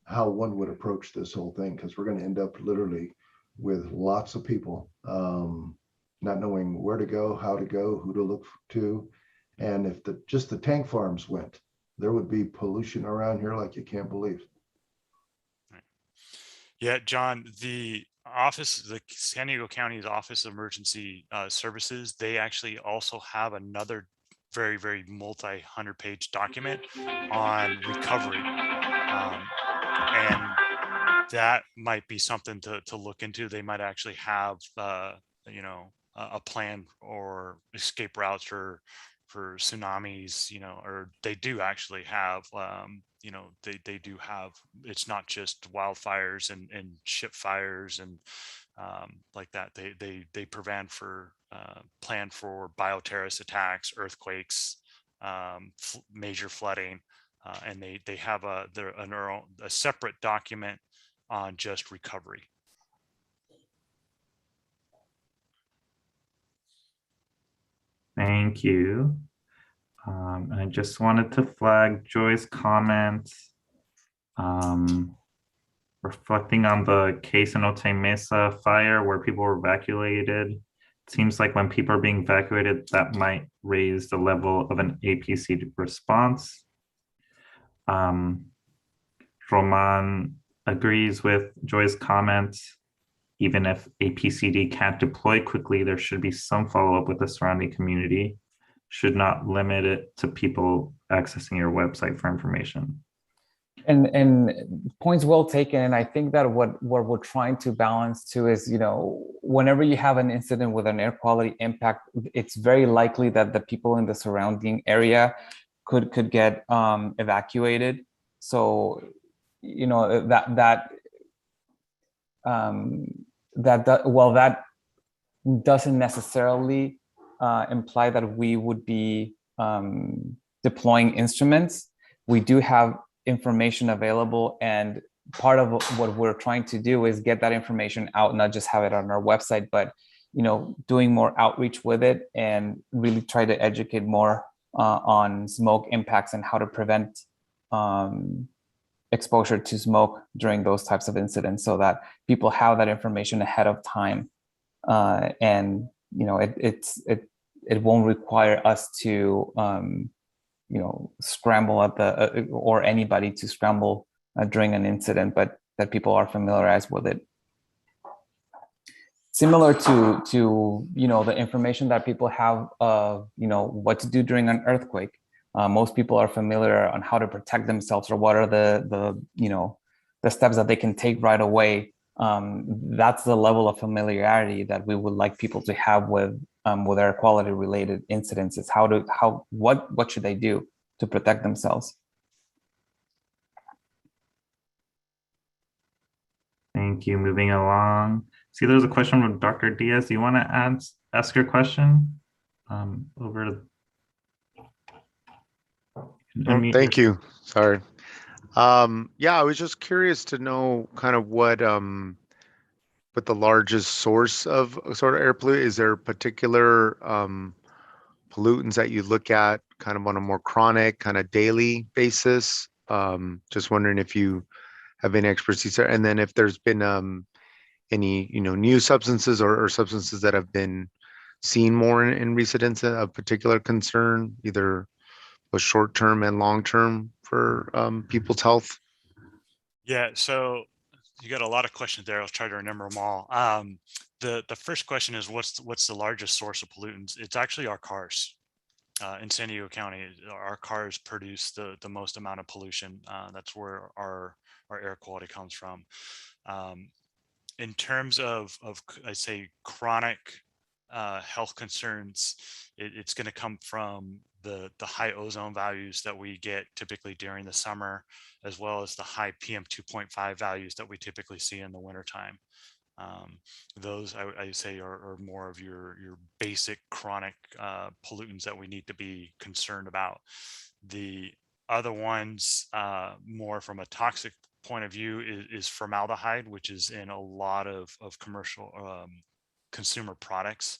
how one would approach this whole thing, because we're going to end up literally with lots of people not knowing where to go, how to go, who to look to. And if just the tank farms went, there would be pollution around here like you can't believe. Yeah, John, the San Diego County's Office of Emergency Services, they actually also have another very, very multi-100-page document on recovery. And that might be something to look into. They might actually have, you know, a plan or escape routes for tsunamis, you know, or they do actually have, you know, they do have, it's not just wildfires and ship fires and like that. They prevent for, plan for bioterrorist attacks, earthquakes, major flooding, and they have a separate document on just recovery. Thank you. I just wanted to flag Joy's comment, reflecting on the case in Otay Mesa fire where people were evacuated. It seems like when people are being evacuated, that might raise the level of an APC response. Roman agrees with Joy's comments. Even if APCD can't deploy quickly, there should be some follow-up with the surrounding community. Should not limit it to people accessing your website for information. And points well taken. And I think that what we're trying to balance too is, you know, whenever you have an incident with an air quality impact, it's very likely that the people in the surrounding area could get evacuated. So, you know, that doesn't necessarily imply that we would be deploying instruments. We do have information available, and part of what we're trying to do is get that information out, not just have it on our website, but, you know, doing more outreach with it and really try to educate more on smoke impacts and how to prevent exposure to smoke during those types of incidents, so that people have that information ahead of time. And, you know, it won't require us to, you know, scramble at the, or anybody to scramble during an incident, but that people are familiarized with it. Similar to you know, the information that people have of, you know, what to do during an earthquake. Most people are familiar on how to protect themselves, or what are the you know, the steps that they can take right away. That's the level of familiarity that we would like people to have with air quality related incidents. Is what should they do to protect themselves? Thank you. Moving along. See, there's a question from Dr. Diaz. Do you want to ask your question? Over to Thank you. Sorry. Yeah, I was just curious to know kind of what the largest source of sort of air pollution is. There particular pollutants that you look at kind of on a more chronic, kind of daily basis? Just wondering if you have any expertise there, and then if there's been any, you know, new substances or substances that have been seen more in recent incidents of particular concern, either was short-term and long-term for people's health? Yeah, so you got a lot of questions there. I'll try to remember them all. The first question is, what's the largest source of pollutants? It's actually our cars. In San Diego County, our cars produce the most amount of pollution. That's where our air quality comes from. In terms of I say chronic health concerns, it's going to come from the high ozone values that we get typically during the summer, as well as the high PM 2.5 values that we typically see in the wintertime. Those I say are more of your basic chronic pollutants that we need to be concerned about. The other ones, more from a toxic point of view, is formaldehyde, which is in a lot of commercial consumer products.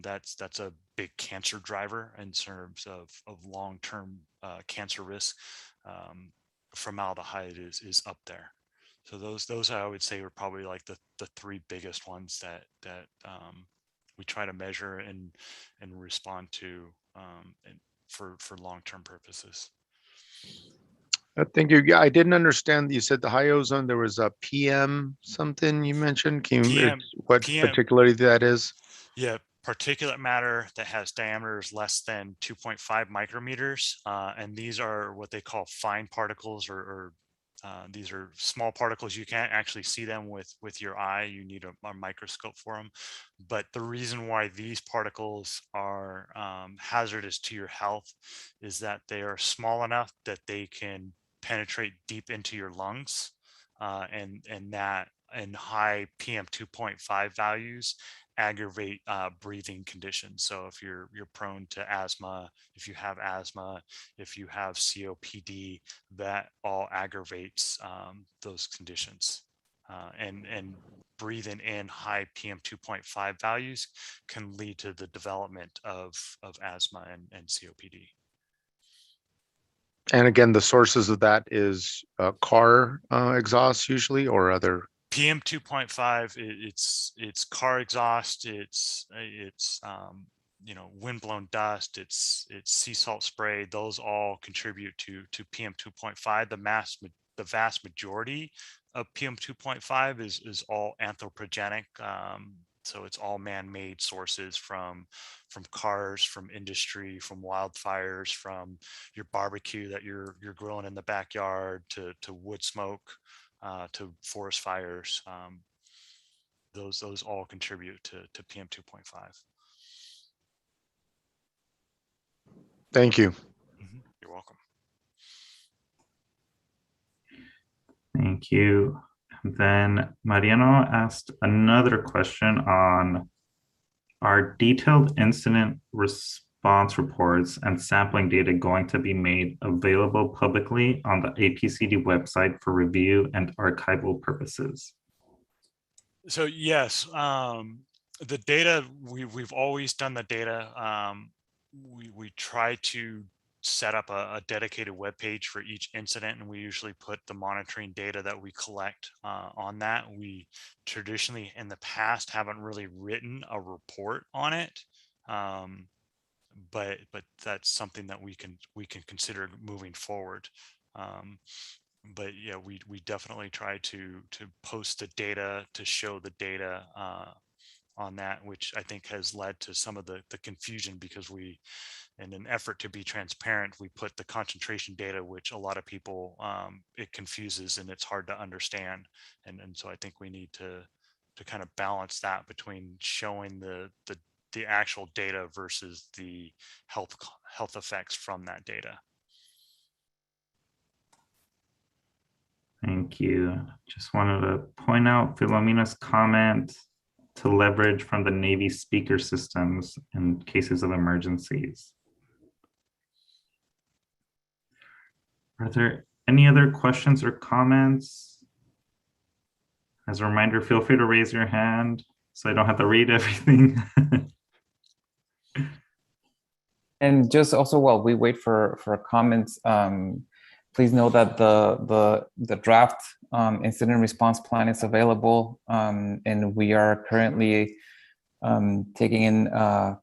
That's a big cancer driver in terms of long-term cancer risk. Formaldehyde is up there. So those I would say are probably like the three biggest ones that we try to measure and respond to for long-term purposes. Thank you. Yeah, I didn't understand. You said the high ozone, there was a PM something you mentioned. Can you, PM what PM particularly that is? Yeah, particulate matter that has diameters less than 2.5 micrometers. And these are what they call fine particles, or these are small particles. You can't actually see them with your eye. You need a microscope for them. But the reason why these particles are hazardous to your health is that they are small enough that they can penetrate deep into your lungs, and that and high PM 2.5 values aggravate breathing conditions. So if you're prone to asthma, if you have asthma, if you have COPD, that all aggravates those conditions. And breathing in high PM 2.5 values can lead to the development of asthma and COPD. And again, the sources of that is car exhaust usually, or other. PM 2.5, it's car exhaust, it's windblown dust, it's sea salt spray. Those all contribute to PM 2.5. The vast majority of PM 2.5 is all anthropogenic. So it's all man-made sources from cars, from industry, from wildfires, from your barbecue that you're grilling in the backyard, to wood smoke, to forest fires. Those all contribute to PM 2.5. Thank you. You're welcome. Thank you. And then Mariano asked another question on, are detailed incident response reports and sampling data going to be made available publicly on the APCD website for review and archival purposes? So yes, the data, we've always done the data. We try to set up a dedicated web page for each incident, and we usually put the monitoring data that we collect on that. We traditionally in the past haven't really written a report on it, but that's something that we can consider moving forward. But yeah, we definitely try to post the data, to show the data on that, which I think has led to some of the confusion, because we, in an effort to be transparent, we put the concentration data, which a lot of people, it confuses and it's hard to understand. And so I think we need to kind of balance that between showing the actual data versus the health effects from that data. Thank you. Just wanted to point out Philomena's comment to leverage from the Navy speaker systems in cases of emergencies. Are there any other questions or comments? As a reminder, feel free to raise your hand so I don't have to read everything. And just also while we wait for comments, please know that the draft incident response plan is available, and we are currently taking in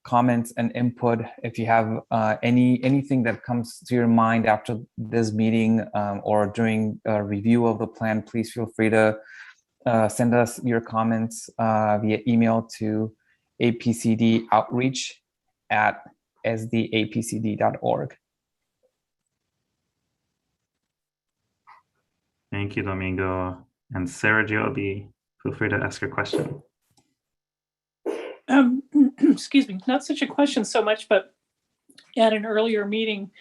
comments and input. If you have anything that comes to your mind after this meeting or during a review of the plan, please feel free to send us your comments via email to apcdoutreach@sdapcd.org. Thank you, Domingo. And Sarah Joby, feel free to ask your question. Excuse me, not such a question so much, but at an earlier meeting,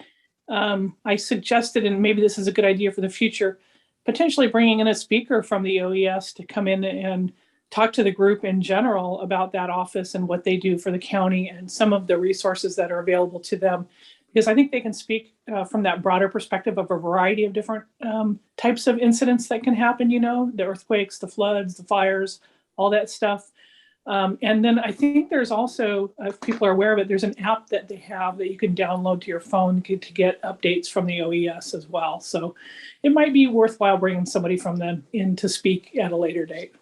I suggested, and maybe this is a good idea for the future, potentially bringing in a speaker from the OES to come in and talk to the group in general about that office and what they do for the county and some of the resources that are available to them. Because I think they can speak from that broader perspective of a variety of different types of incidents that can happen, the earthquakes, the floods, the fires, all that stuff. And then I think there's also, if people are aware of it, there's an app that they have that you can download to your phone to get updates from the OES as well. So it might be worthwhile bringing somebody from them in to speak at a later date.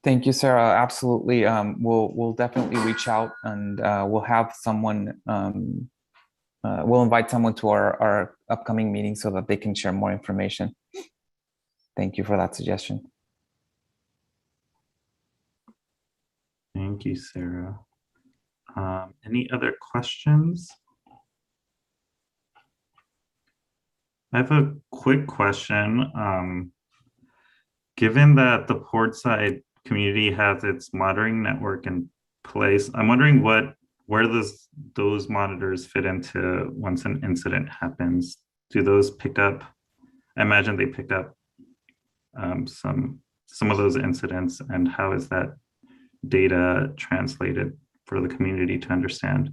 Thank you, Sarah. Absolutely. We'll definitely reach out, and we'll have someone. We'll invite someone to our upcoming meeting so that they can share more information. Thank you for that suggestion. Thank you, Sarah. Any other questions? I have a quick question. Given that the Portside community has its monitoring network in place, I'm wondering where those monitors fit into once an incident happens. Do those pick up? I imagine they pick up some of those incidents, and how is that data translated for the community to understand?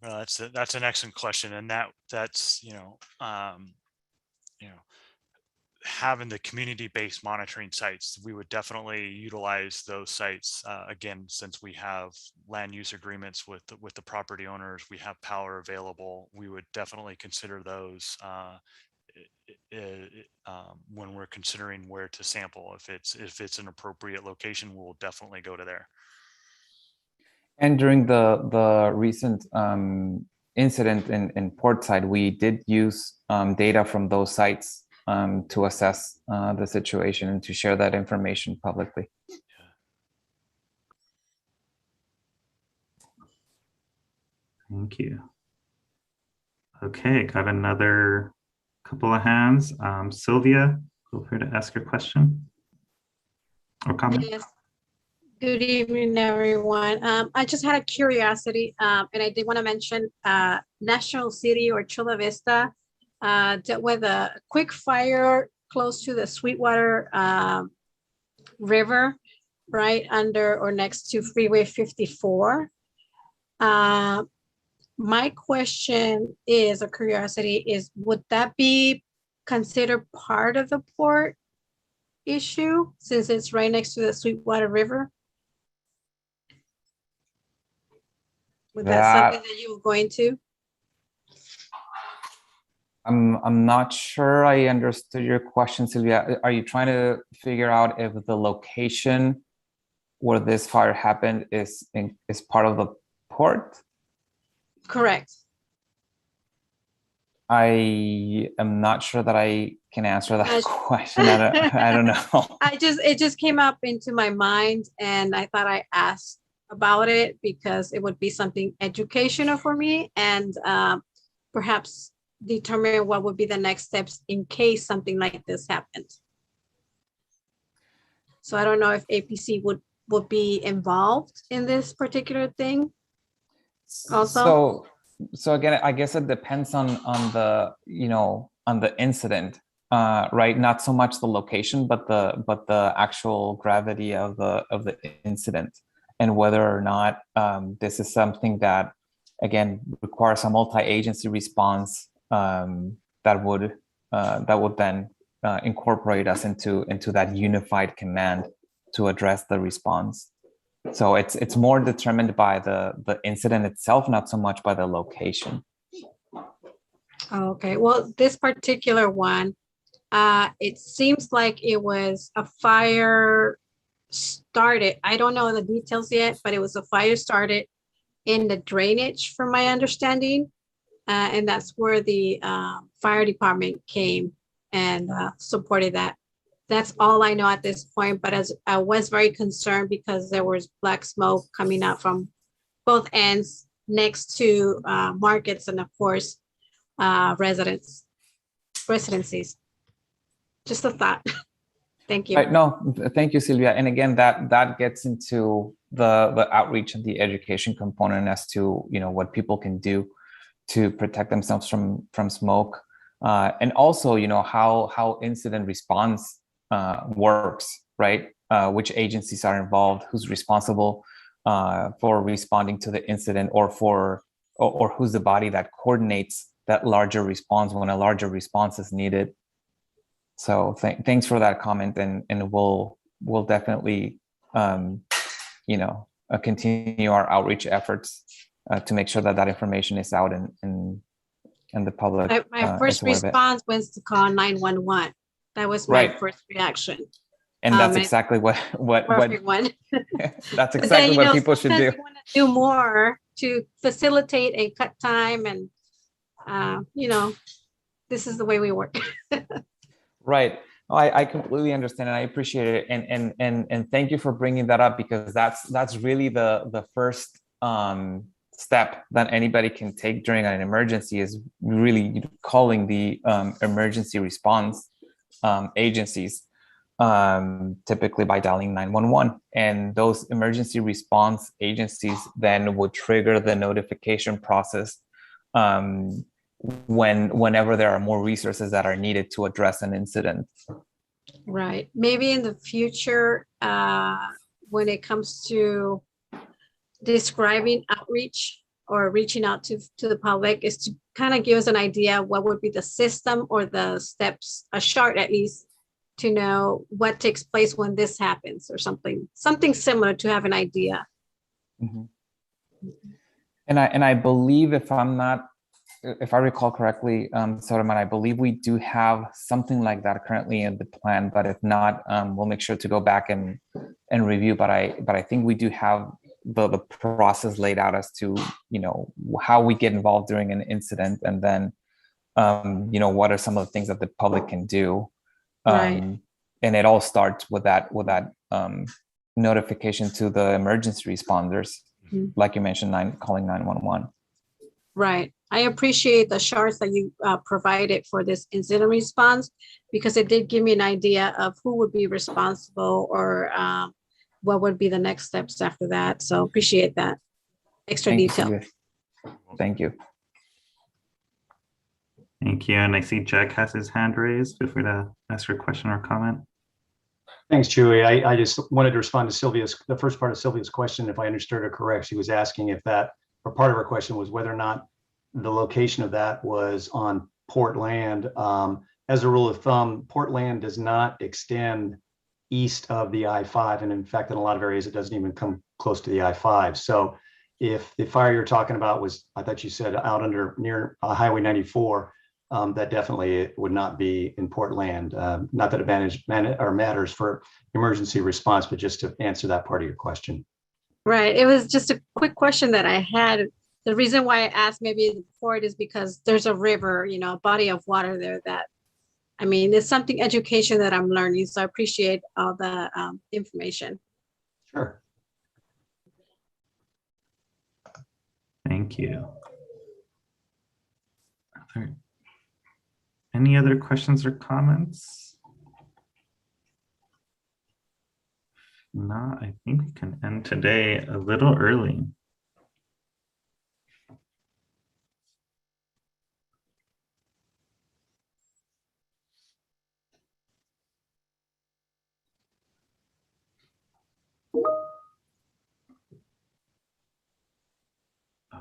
Well, that's an excellent question, and that's having the community-based monitoring sites, we would definitely utilize those sites. Again, since we have land use agreements with the property owners, we have power available. We would definitely consider those when we're considering where to sample. If it's an appropriate location, we'll definitely go to there. And during the recent incident in Portside, we did use data from those sites to assess the situation and to share that information publicly. Thank you. Okay, got another couple of hands. Sylvia, feel free to ask your question or comment. Yes. Good evening, everyone. I just had a curiosity, and I did want to mention National City or Chula Vista dealt with a quick fire close to the Sweetwater River, right under or next to Freeway 54. My question is, a curiosity is, would that be considered part of the port issue since it's right next to the Sweetwater River? Was that something that you were going to? I'm not sure I understood your question, Sylvia. Are you trying to figure out if the location where this fire happened is part of the port? Correct. I am not sure that I can answer that question. I don't know. It just came up into my mind, and I thought I asked about it because it would be something educational for me, and perhaps determine what would be the next steps in case something like this happens. So I don't know if APC would be involved in this particular thing also. So again, I guess it depends on the on the incident, right? Not so much the location, but the actual gravity of the incident, and whether or not this is something that, again, requires a multi-agency response that would then incorporate us into that unified command to address the response. So it's more determined by the incident itself, not so much by the location. Okay, well, this particular one, it seems like it was a fire started. I don't know the details yet, but it was a fire started in the drainage, from my understanding. And that's where the fire department came and supported that. That's all I know at this point, but as I was very concerned because there was black smoke coming out from both ends next to markets and of course, residencies. Just a thought. Thank you. Right, no, thank you, Sylvia. And again, that gets into the outreach and the education component as to what people can do to protect themselves from smoke, and also how incident response works, right? Which agencies are involved, who's responsible for responding to the incident, or who's the body that coordinates that larger response when a larger response is needed. So thanks for that comment, and we'll definitely continue our outreach efforts to make sure that information is out and the public. My first response was to call 911. That was my first reaction. And that's and exactly what for everyone. that's But then, exactly you what know, people should do. sometimes you wanna do more to facilitate and cut time, and you know, this is the way we work. Right. No, I completely understand and I appreciate it. And thank you for bringing that up, because that's really the first step that anybody can take during an emergency, is really calling the emergency response agencies, typically by dialing 911. And those emergency response agencies then would trigger the notification process whenever there are more resources that are needed to address an incident. Right. Maybe in the future, when it comes to describing outreach or reaching out to the public, is to kind of give us an idea of what would be the system or the steps, a chart at least, to know what takes place when this happens, or something similar, to have an idea. Mhm. And I believe, if I recall correctly, Sotoman, I believe we do have something like that currently in the plan, but if not, we'll make sure to go back and review. But I think we do have the process laid out as to, you know, how we get involved during an incident, and then, you know, what are some of the things that the public can do. Right. And it all starts with that notification to the emergency responders, Mhm. like you mentioned, calling 911. Right. I appreciate the charts that you provided for this incident response, because it did give me an idea of who would be responsible, or what would be the next steps after that. So appreciate that extra Thank you, detail. Sylvia. Thank you. Thank you. And I see Jack has his hand raised. Feel free to ask your question or comment. Thanks, Chewy. I just wanted to respond to the first part of Sylvia's question. If I understood her correct, she was asking if that, or part of her question was whether or not the location of that was on port land. As a rule of thumb, port land does not extend east of the I-5. And in fact, in a lot of areas, it doesn't even come close to the I-5. So if the fire you're talking about was, I thought you said out near Highway 94, that definitely would not be in port land. Not that it matters for emergency response, but just to answer that part of your question. Right. It was just a quick question that I had. The reason why I asked maybe before it is because there's a river, you know, a body of water there that, I mean, it's something education that I'm learning. So I appreciate all the information. Sure. Thank you. Any other questions or comments? If not, I think we can end today a little early.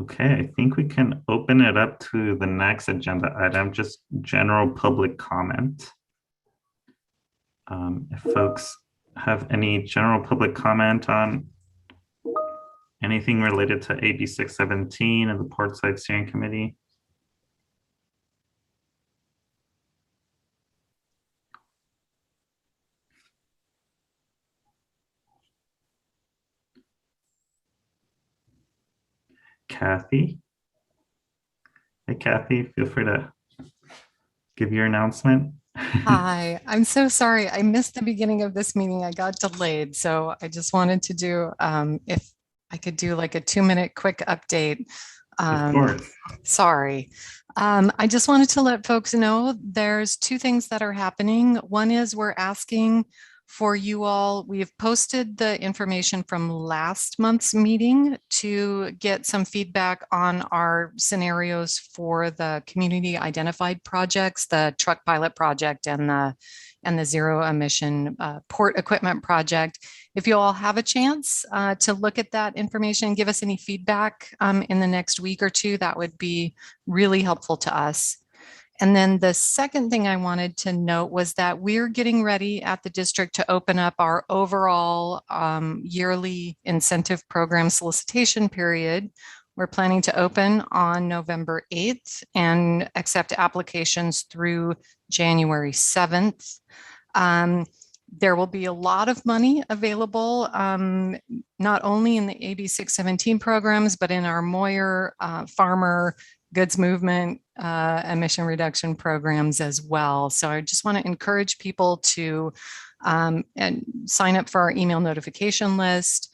Okay, I think we can open it up to the next agenda item, just general public comment. If folks have any general public comment on anything related to AB 617 and the Portside Steering Committee. Kathy. Hey, Kathy, feel free to give your announcement. Hi, I'm so sorry. I missed the beginning of this meeting. I got delayed. So I just wanted to do, if I could do like a 2-minute quick update. Of course. Sorry. I just wanted to let folks know there's 2 things that are happening. One is we're asking for you all, we've posted the information from last month's meeting to get some feedback on our scenarios for the community identified projects, the truck pilot project and the zero emission port equipment project. If you all have a chance to look at that information, give us any feedback in the next week or 2, that would be really helpful to us. And then the second thing I wanted to note was that we're getting ready at the district to open up our overall yearly incentive program solicitation period. We're planning to open on November 8th and accept applications through January 7th. There will be a lot of money available, not only in the AB 617 programs, but in our Moyer farmer goods movement emission reduction programs as well. So I just want to encourage people to and sign up for our email notification list.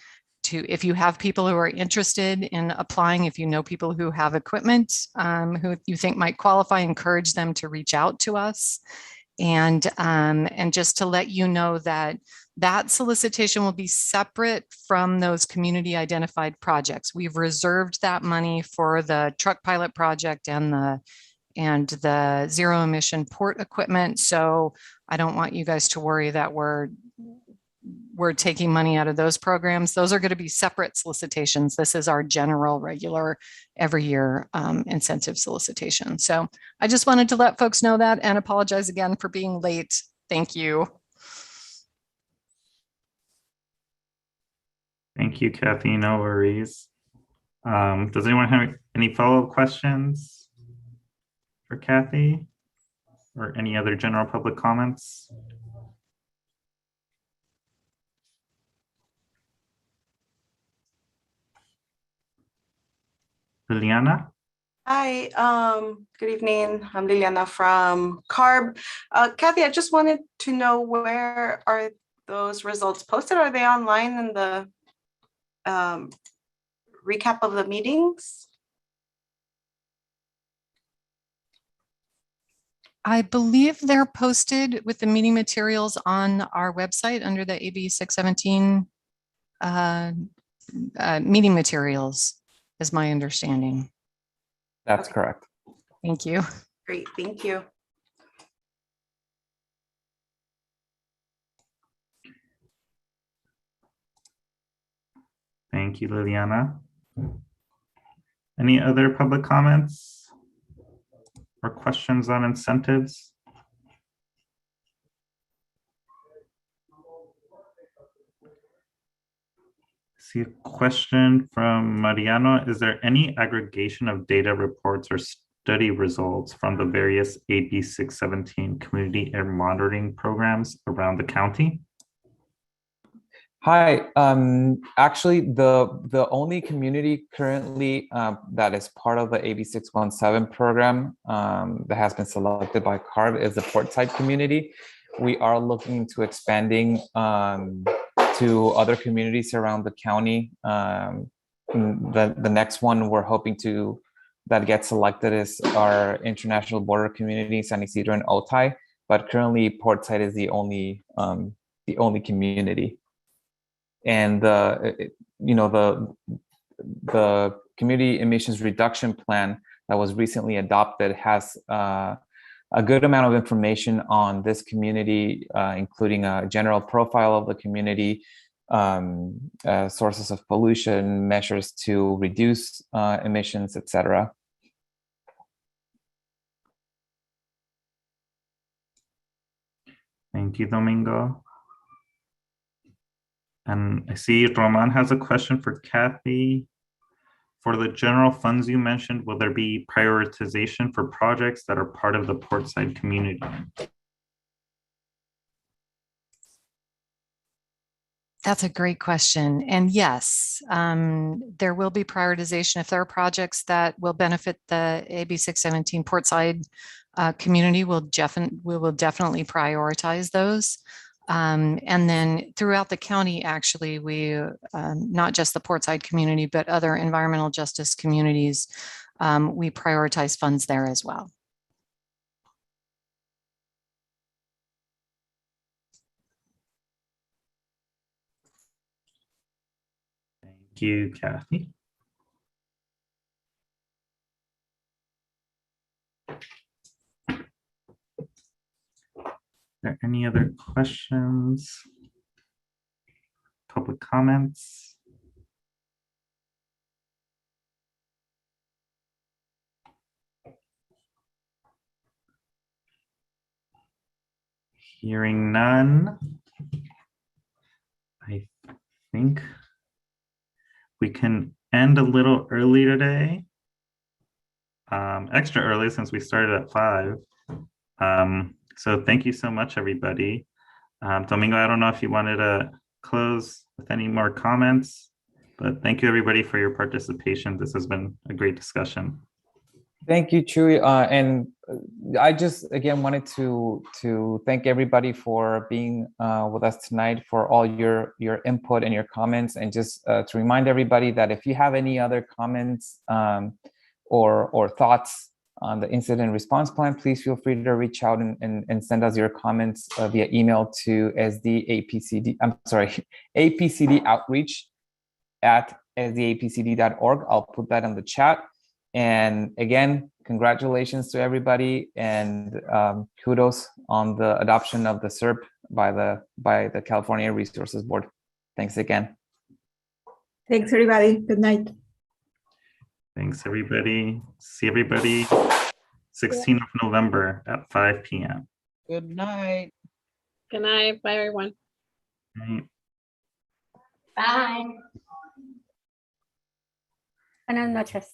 If you have people who are interested in applying, if you know people who have equipment who you think might qualify, encourage them to reach out to us. And just to let you know that that solicitation will be separate from those community identified projects. We've reserved that money for the truck pilot project and the zero emission port equipment. So I don't want you guys to worry that we're taking money out of those programs. Those are going to be separate solicitations. This is our general, regular, every year incentive solicitation. So I just wanted to let folks know that and apologize again for being late. Thank you. Thank you, Kathy. No worries. Does anyone have any follow-up questions for Kathy or any other general public comments? Liliana? Hi, good evening. I'm Liliana from CARB. Kathy, I just wanted to know, where are those results posted? Are they online in the recap of the meetings? I believe they're posted with the meeting materials on our website under the AB 617 meeting materials, is my understanding. That's correct. Thank you. Great, thank you. Thank you, Liliana. Any other public comments or questions on incentives? See a question from Mariano. Is there any aggregation of data reports or study results from the various AB 617 community air monitoring programs around the county? Hi, actually the only community currently that is part of the AB 617 program that has been selected by CARB is the Portside community. We are looking into expanding to other communities around the county. The next one we're hoping that gets selected is our international border community, San Isidro and Otay, but currently Portside is the only community. And the community emissions reduction plan that was recently adopted has a good amount of information on this community, including a general profile of the community, sources of pollution, measures to reduce emissions, etc. Thank you, Domingo. And I see Roman has a question for Kathy. For the general funds you mentioned, will there be prioritization for projects that are part of the Portside community? That's a great question. And yes, there will be prioritization. If there are projects that will benefit the AB 617 Portside community, we will definitely prioritize those. And then throughout the county, actually, we, not just the Portside community, but other environmental justice communities, we prioritize funds there as well. Thank you, Kathy. Are there any other questions? Public comments? Hearing none, I think we can end a little early today. Extra early since we started at 5. So thank you so much, everybody. Domingo, I don't know if you wanted to close with any more comments, but thank you everybody for your participation. This has been a great discussion. Thank you, Chuy. And I just again wanted to thank everybody for being with us tonight, for all your input and your comments, and just to remind everybody that if you have any other comments or thoughts on the incident response plan, please feel free to reach out and send us your comments via email to apcdoutreach@sdapcd.org. I'll put that in the chat. And again, congratulations to everybody, and kudos on the adoption of the SERP by the California Resources Board. Thanks again. Thanks, everybody. Good night. Thanks, everybody. See everybody 16th of November at 5 p.m. Good night. Good night. Bye, everyone. Right. Bye. Buenas noches.